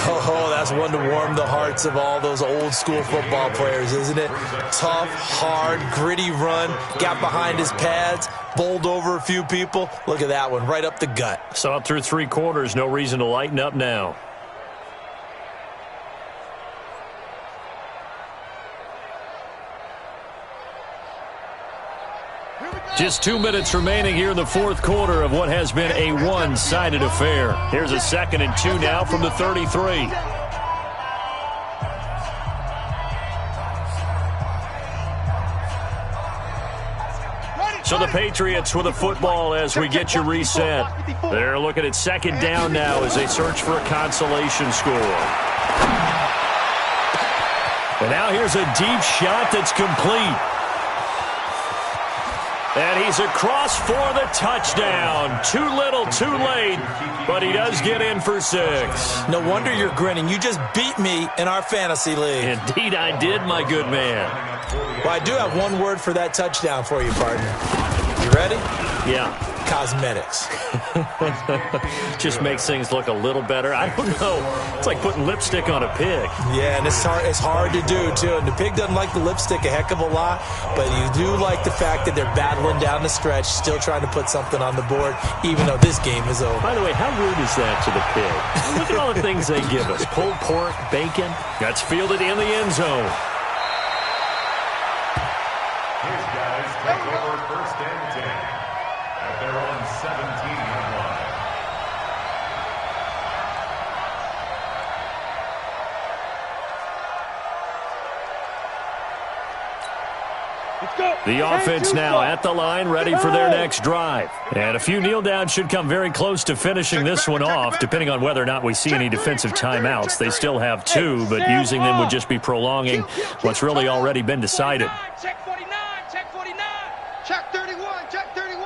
Oh, that's one to warm the hearts of all those old school football players, isn't it? Tough, hard, gritty run. Got behind his pads, bowled over a few people. Look at that one, right up the gut. Saw it through 3 quarters. No reason to lighten up now. Just 2 minutes remaining here in the 4th quarter of what has been a one-sided affair. Here's a 2nd and 2 now from the 33. So the Patriots with a football as we get you reset. They're looking at 2nd down now as they search for a consolation score. And now here's a deep shot that's complete. And he's across for the touchdown. Too little, too late, but he does get in for 6. No wonder you're grinning. You just beat me in our fantasy league. Indeed I did, my good man. Well, I do have one word for that touchdown for you, partner. You ready? Yeah. Cosmetics. Just makes things look a little better. I don't know. It's like putting lipstick on a pig. Yeah, and it's hard to do, too. And the pig doesn't like the lipstick a heck of a lot, but you do like the fact that they're battling down the stretch, still trying to put something on the board, even though this game is over. By the way, how rude is that to the pig? Look at all the things they give us. Pulled pork, bacon. That's fielded in the end zone. His guys take over 1st and 10 at their own 17-yard line. The offense now at the line, ready for their next drive. And a few kneel downs should come very close to finishing this one off, depending on whether or not we see any defensive timeouts. They still have 2, but using them would just be prolonging what's really already been decided. Check 49, check 49. Check 31, check 31.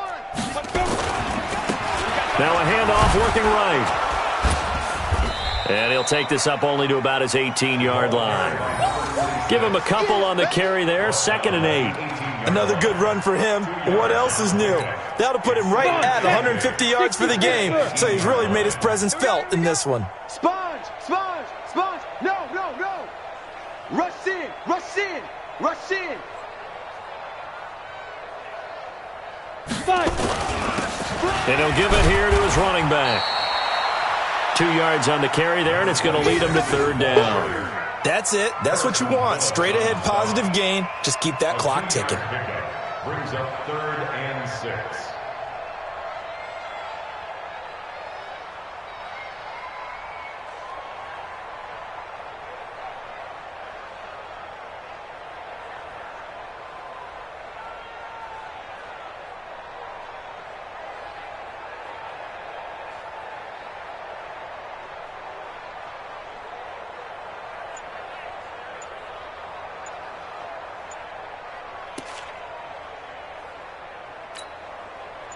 Now a handoff working right. And he'll take this up only to about his 18-yard line. Give him a couple on the carry there, 2nd and 8. Another good run for him. What else is new? That'll put him right at 150 yards for the game, so he's really made his presence felt in this one. Sponge, sponge, sponge. No, no, no. Rush in, rush in, rush in. And he'll give it here to his running back. 2 yards on the carry there, and it's going to lead him to 3rd down. That's it. That's what you want. Straight ahead positive gain. Just keep that clock ticking. Brings up 3rd and 6.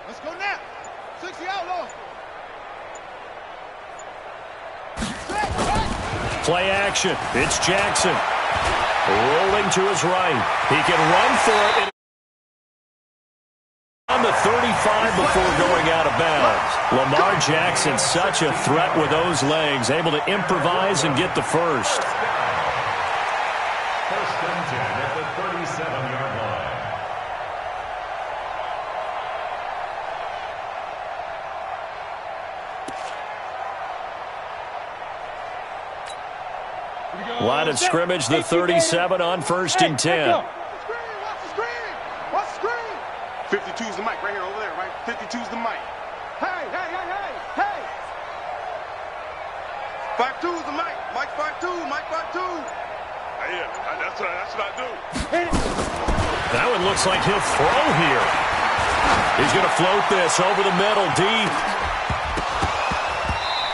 Let's go now. 60 outlaw. Play action. It's Jackson. Rolling to his right. He can run for it. On the 35 before going out of bounds. Lamar Jackson, such a threat with those legs, able to improvise and get the first. 1st and 10 at the 37-yard line. Line of scrimmage, the 37 on 1st and 10. Watch the screen. Watch the screen. 52's the mic right here over there, right? 52's the mic. Hey, hey, hey, hey, hey. 52's the mic. Mike 52, Mike 52. Yeah, that's what I do. That one looks like he'll throw here. He's going to float this over the middle, deep.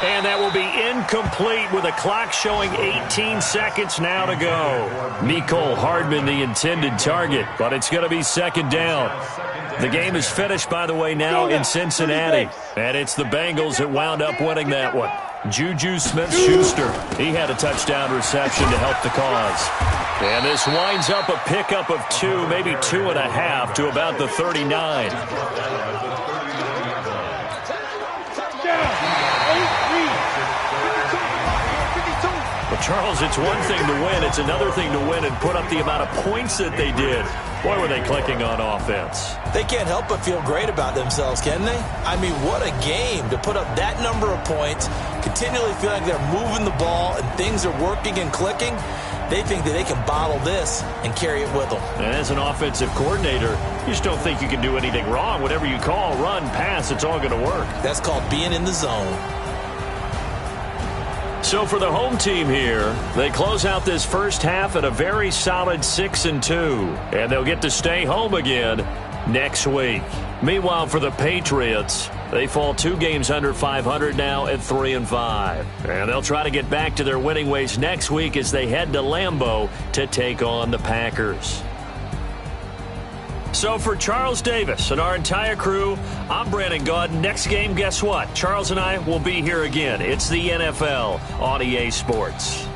And that will be incomplete with a clock showing 18 seconds now to go. Mecole Hardman, the intended target, but it's going to be 2nd down. The game is finished, by the way, now in Cincinnati. And it's the Bengals that wound up winning that one. Juju Smith-Schuster, he had a touchdown reception to help the cause. And this winds up a pickup of 2, maybe 2.5 to about the 39. Well, Charles, it's one thing to win. It's another thing to win and put up the amount of points that they did. Boy, were they clicking on offense. They can't help but feel great about themselves, can they? I mean, what a game to put up that number of points, continually feel like they're moving the ball and things are working and clicking. They think that they can bottle this and carry it with them. And as an offensive coordinator, you just don't think you can do anything wrong. Whatever you call, run, pass, it's all going to work. That's called being in the zone. So for the home team here, they close out this first half at a very solid 6-2. And they'll get to stay home again next week. Meanwhile, for the Patriots, they fall 2 games under 500 now at 3-5. And they'll try to get back to their winning ways next week as they head to Lambeau to take on the Packers. So for Charles Davis and our entire crew, I'm Brandon Gaudin. Next game, guess what? Charles and I will be here again. It's the NFL on EA Sports.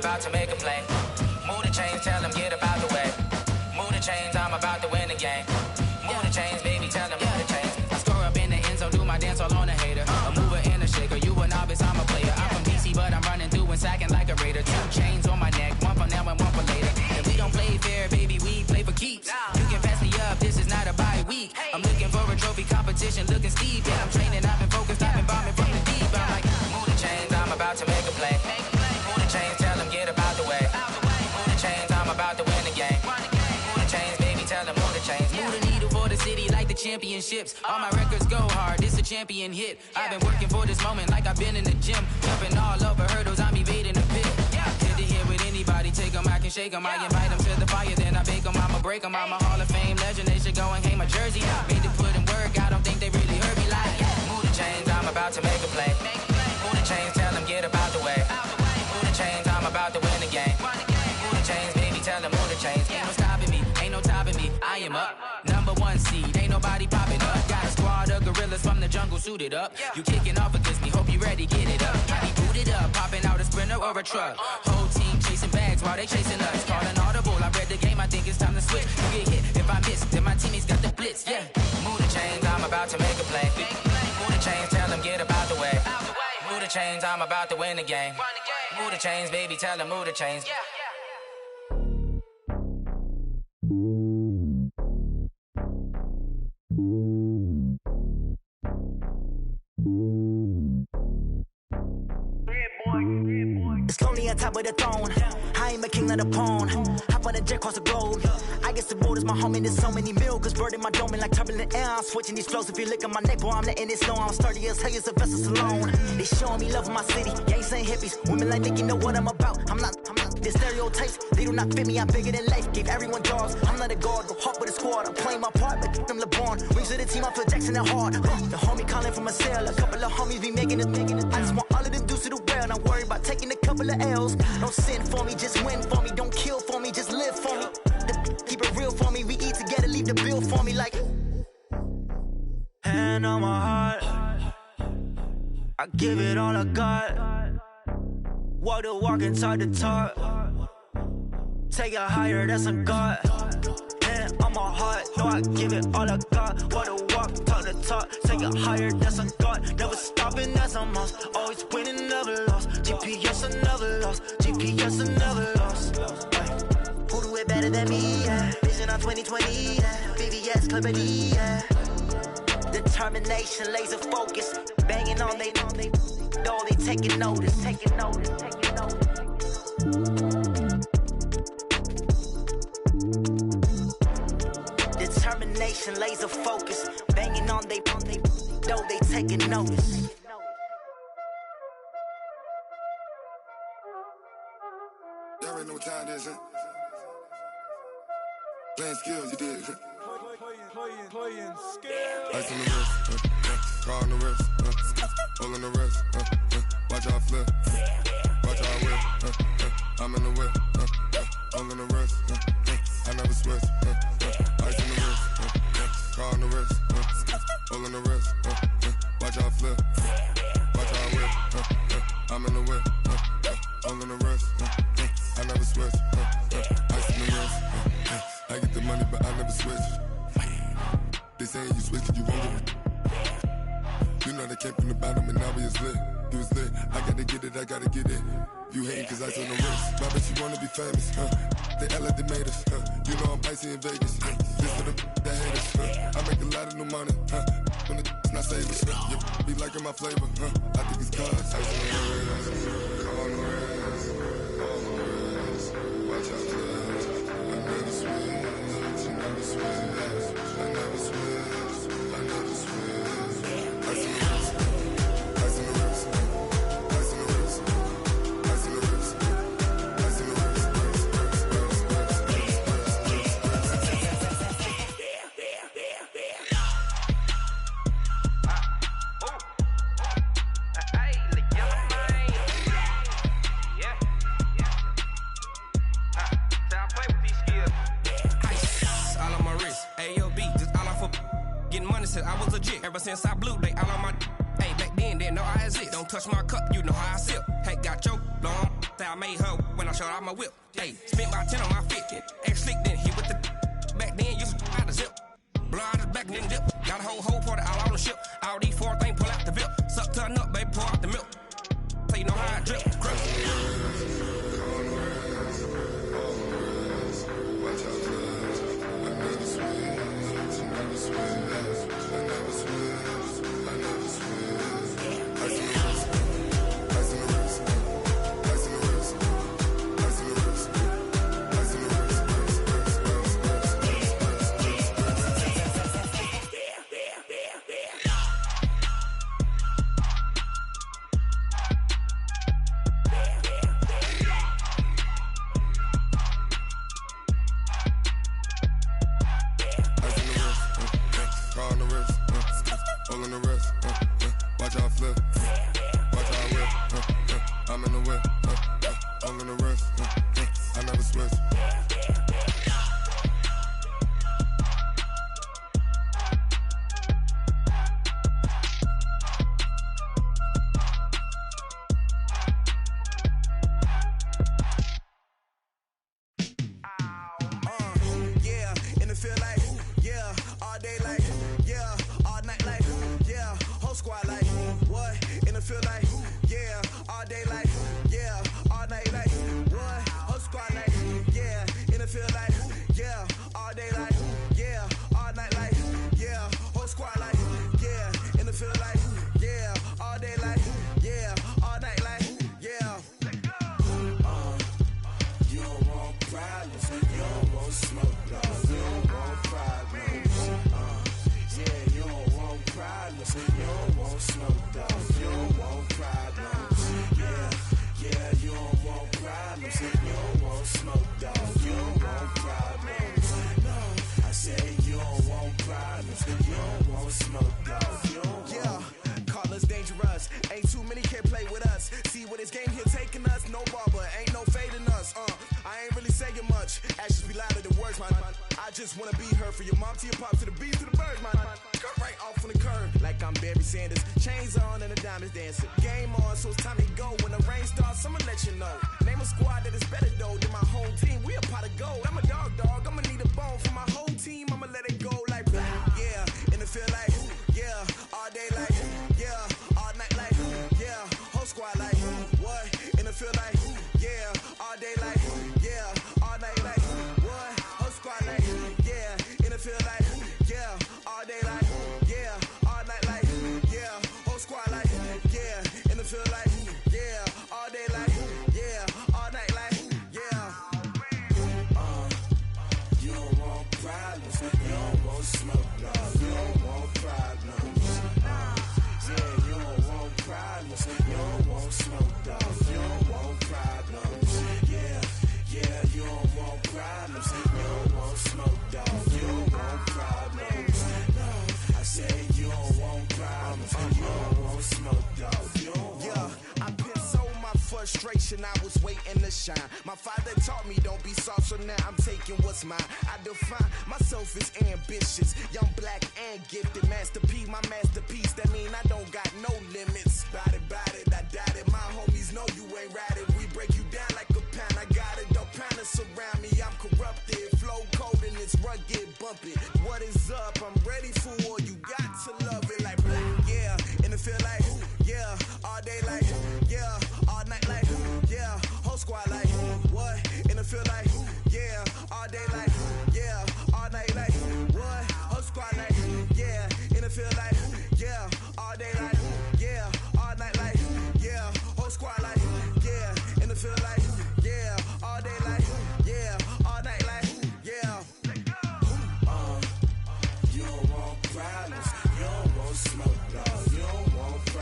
about to make a play. Move the chains, tell them get up out the way. Move the chains, I'm about to win the game. Move the chains, baby, tell them move the chains. I score up in the end zone, do my dance all on a hater. A mover and a shaker, you a novice, I'm a player. I'm from DC, but I'm running through and sacking like a raider. 2 chains on my neck, one for now and one for later. And we don't play fair, baby, we play for keeps. You can pass me up, this is not a bye week. I'm looking for a trophy competition, looking steep. Yeah, I'm training, I've been focused, I've been bombing from the deep. I'm like, move the chains, I'm about to make a play. Move the chains, tell them get up out the way. Move the chains, I'm about to win the game. Move the chains, baby, tell them move the chains. Move the needle for the city like the championships. All my records go hard, this a champion hit. I've been working for this moment like I've been in the gym. Jumping all over hurdles, I'm evading the pit. Hit the hit with anybody, take them, I can shake them. I invite them to the fire, then I bake them, I'ma break them. I'm a Hall of Fame legend, they should go and hang my jersey. Made to put in work, I don't think they really heard me like, move the chains, I'm about to make a play. Move the chains, tell them get up out the way. Move the chains, I'm about to win the game. Move the chains, baby, tell them move the chains. Ain't no stopping me, ain't no topping me, I am up. Number 1 seed, ain't nobody popping up. Got a squad of gorillas from the jungle suited up. You kicking off against me, hope you ready, get it up. I be booted up, popping out a Sprinter or a truck. Whole team chasing bags while they chasing us. Calling audible, I read the game, I think it's time to switch. You get hit, if I miss, then my teammates got the blitz, yeah. Move the chains, I'm about to make a play. Move the chains, tell them get up out the way. Move the chains, I'm about to win the game. Move the chains, baby, tell them move the chains. It's lonely on top of the throne. I am a king, not a pawn. Hop on a jet across the globe. I guess the road is my home and there's so many milk. Bird in my dome and like turbulent air. I'm switching these flows. If you look at my neck, boy, I'm letting it snow. I'm sturdy as hell as a vessel alone. They showing me love in my city. Gangs ain't hippies. Women like Nick, you know what I'm about. I'm not the stereotypes. They do not fit me. I'm bigger than life. Gave everyone jobs. I'm not a guard. Go hard with a squad. I'm playing my part, but them LeBron. Rings to the team. I feel Jackson and hard. The homie calling from a cell. A couple of homies be making it. I just want all of them dudes to the well. Not worry about taking a couple of L's. Don't sin for me, just win for me. Don't kill for me, just live for me. Keep it real for me. We eat together, leave the bill for me like. Hand on my heart, I give it all I got. Walk the walk and talk the talk. Take it higher, that's a God. Hand on my heart, no, I give it all I got. Walk the walk, talk the talk. Take it higher, that's a God. Never stopping, that's a must. Always winning, never lost. GPS, I never lost. GPS, I never lost. Who do it better than me? Yeah. Vision on 2020. Yeah. VVS, Clarity. Yeah. Determination, laser focus. Banging on they know they taking notice. Taking notice. Taking notice. Determination, laser focus. Banging on they know they taking notice. Y'all already know what time it is, huh? Playing skills, you did. Playing skills. Ice on the wrist, car on the wrist, hole in the wrist, watch out flip, watch out whip, I'm in the whip, hole in the wrist, I never switch, ice on the wrist, car on the wrist, hole in the wrist, watch out flip, watch out whip, I'm in the whip, hole in the wrist, I never switch, ice on the wrist, I get the money but I never switch. They saying you switch cause you won't get it. You know they came from the bottom and now we is lit. You was lit, I gotta get it, I gotta get it. You hating cause ice on the wrist. I bet you wanna be famous, They act like they made us, You know I'm icy in Vegas, This for the that hate us, I make a lot of new money, When it's not savers, You be liking my flavor, I think it's cause ice on the wrist, on the wrist, on the wrist. Watch out for this, I never switch, you never switch. I never switch, I never switch. Ice in the wrist, ice in the wrist, ice in the wrist, ice in the wrist, ice in the wrist, I was legit. Ever since I blew, they all on my. Hey, back then, didn't know I exist. Don't touch my cup, you know how I sip. Hey, got your long. after I made her when I showed out my whip. Hey, spent about 10 on my fit. Ex slick, then hit with the back then, used to out the zip. Blow out his back and then dip. Got a whole party all on the ship. All these 4 things pull out the VIP. Suck to a nut, baby, pour out the milk. So you know how I drip. I was waiting to shine. My father taught me don't be soft, so now I'm taking what's mine. I define myself as ambitious, young, black, and gifted. Master P, my masterpiece. That mean I don't got no limits. Bout it, I doubt it. My homies know you ain't ratted. We break you down like a pound. I got it, don't pound to surround me. I'm corrupted, flow cold and it's rugged, bumpy. What is up? I'm ready for war. You got to love it like black, yeah. And it feel like, yeah, all day like, yeah, all night like, yeah, whole squad like, what? And it feel like, yeah, all day like, yeah, all night like, what? Whole squad like, yeah, and it feel like, yeah, all day like, yeah, all night like, yeah, whole squad like, yeah, and it feel like, yeah, all day like, yeah, all night like, yeah. You don't want problems, you don't want smoke, dog. You don't want problems.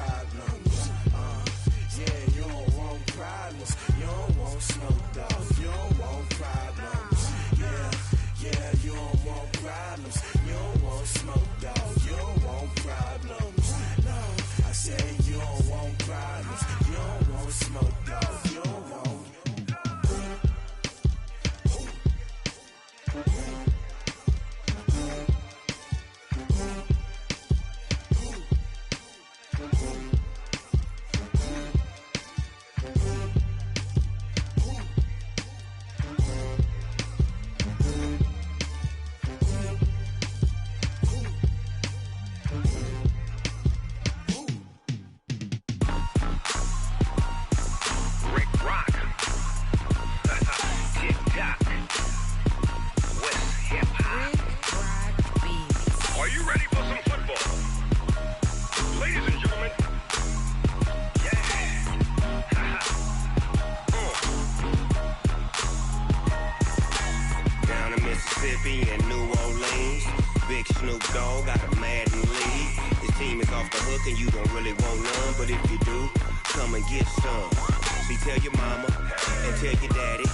Mississippi and New Orleans. Big Snoop Dogg got a Madden league. His team is off the hook and you don't really want none, but if you do, come and get some. See, tell your mama and tell your daddy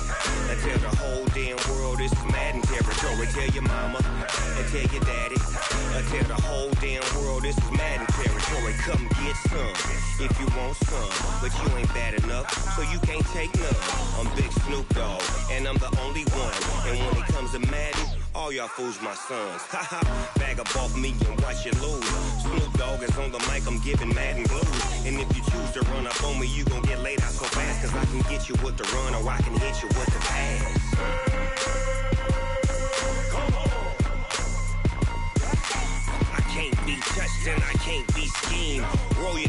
and tell the whole damn world this is Madden territory. Tell your mama and tell your daddy and tell the whole damn world this is Madden territory. Come get some if you want some, but you ain't bad enough, so you can't take none. I'm Big Snoop Dogg and I'm the only one, and when it comes to Madden, all y'all fools my sons. Haha, bag up off me and watch you lose. Snoop Dogg is on the mic, I'm giving Madden blues. And if you choose to run up on me, you gon' get laid out so fast, cause I can get you with the run or I can hit you with the pass. I can't be touched and I can't be schemed. Roll you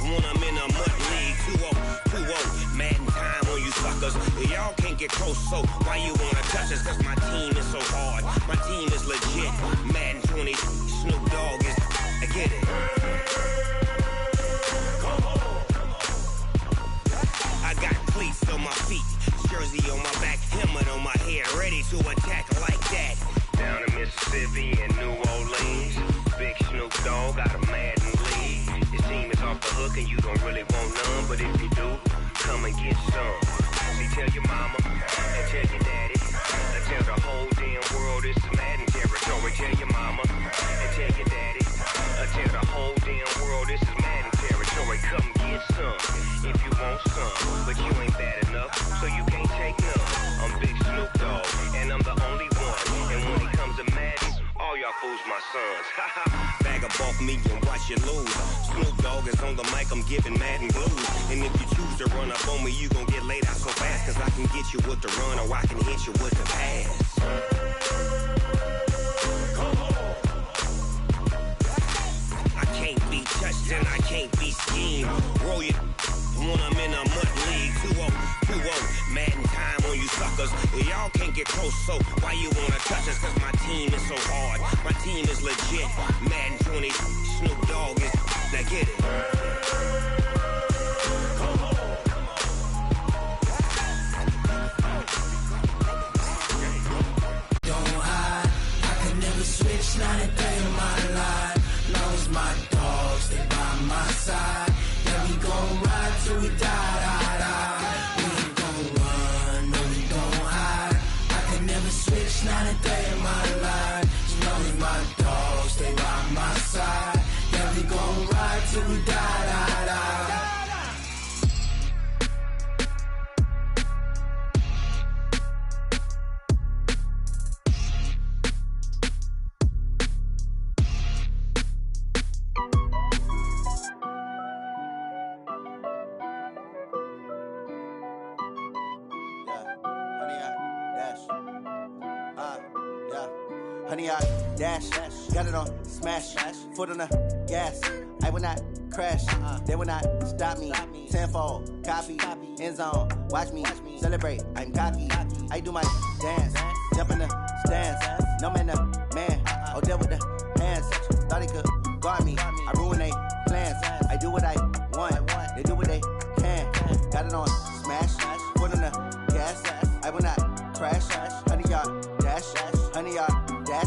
when I'm in a mud league. 2-0, Madden time on you suckers. Y'all can't get close, so why you wanna touch us? Cause my team is so hard. My team is legit. Madden 20, Snoop Dogg is, I get it. I got cleats on my feet, jersey on my back, helmet on my head, ready to attack like that. Down in Mississippi and New Orleans, Big Snoop Dogg got a Madden league. His team is off the hook and you don't really want none, but if you do, come and get some. See, tell your mama and tell your daddy and tell the whole damn world this is Madden territory. Tell your mama and tell your daddy and tell the whole damn world this is Madden territory. Come get some if you want some, but you ain't bad enough, so you can't take none. I'm Big Snoop Dogg and I'm the only one, and when it comes to Madden, all y'all fools my sons. Haha, bag up off me and watch you lose. Snoop Dogg is on the mic, I'm giving Madden blues. And if you choose to run up on me, you gon' get laid out so fast, cause I can get you with the run or I can hit you with the pass. I can't be touched and I can't be schemed. Roll you when I'm in a mud league. 2-0, Madden time on you suckers. Y'all can't get close, so why you wanna touch us? Cause my team is so hard. My team is legit. Madden 20, Snoop Dogg is, now get it. Don't hide, I can never switch, not a day of my life. Long as my dogs, they by my side. Yeah, we gon' ride till we die. We ain't gon' run, no, we gon' hide. I can never switch, not a day in my life. As long as my dogs, stay by my side. Yeah, we gon' ride till we die. Honey, I dash, got it on smash, foot on the gas. I will not crash, they will not stop me. Tenfold, copy, end zone, watch me celebrate. I'm cocky, I do my dance, jump in the stands. No man, the man, oh, deal with the hands. Thought he could guard me, I ruin they plans. I do what I want, they do what they can. Got it on smash, foot on the gas. I will not crash, honey, y'all dash, honey, y'all dash,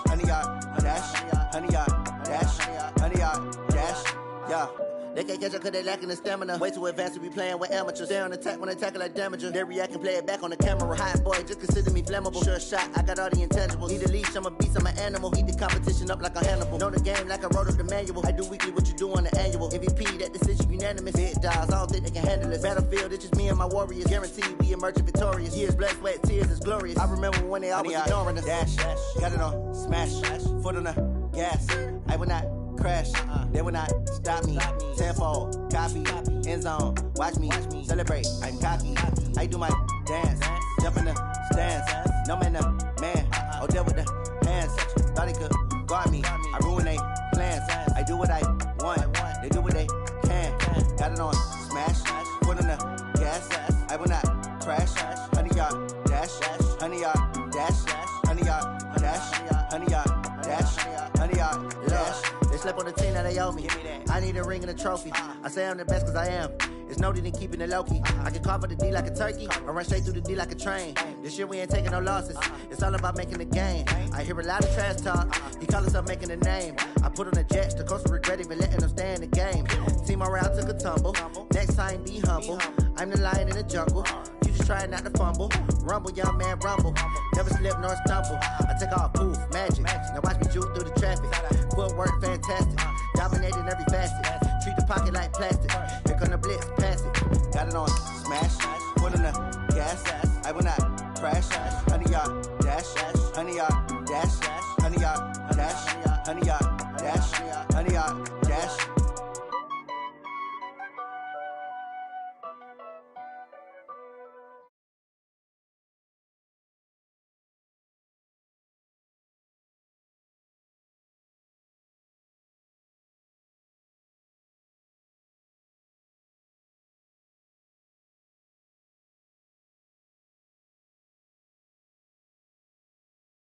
honey, y'all dash, honey, y'all dash, honey, y'all dash, yeah. They can't catch up cause they lacking the stamina. Way too advanced to be playing with amateurs. They on attack when they tackle like damager. They react and play it back on the camera. Hot boy, just consider me flammable. Sure shot, I got all the intangibles. Need a leash, I'm a beast, I'm an animal. Heat the competition up like a Hannibal. Know the game like I wrote up the manual. I do weekly what you do on the annual. MVP, that decision unanimous. Big dogs, I don't think they can handle it. Battlefield, it's just me and my warriors. Guaranteed we emerging victorious. Years, blood, sweat, tears, it's glorious. I remember when they always ignoring us. Dash, got it on smash, foot on the gas. I will not crash, they will not stop me. Tenfold, copy, end zone, watch me celebrate. I'm cocky, I do my dance, jump in the stands. No man, the man, oh, deal with the hands. Thought he could guard me, I ruin they plans. I do what I want, they do what they can. Got it on smash, foot on the gas. I will not crash, honey, y'all dash, honey, y'all dash, honey, y'all dash, honey, y'all dash, honey, y'all dash. They slept on the team that they owe me. I need a ring and a trophy. I say I'm the best cause I am. It's no need in keeping it low-key. I can carve up the D like a turkey, or run straight through the D like a train. This year we ain't taking no losses. It's all about making the game. I hear a lot of trash talk. He call himself making a name. I put on the Jets. The coach will regret even letting them stay in the game. Team around took a tumble. Next time be humble. I'm the lion in the jungle. You just trying not to fumble. Rumble, young man, rumble. Never slip nor stumble. I take off, poof, magic. Now watch me juke through the traffic. Footwork fantastic. Dominating every facet. Treat the pocket like plastic. Here come the blitz, pass it. Got it on smash. Put in the gas. I will not crash. 100 yard dash. 100 yard dash. 100 yard dash. 100 yard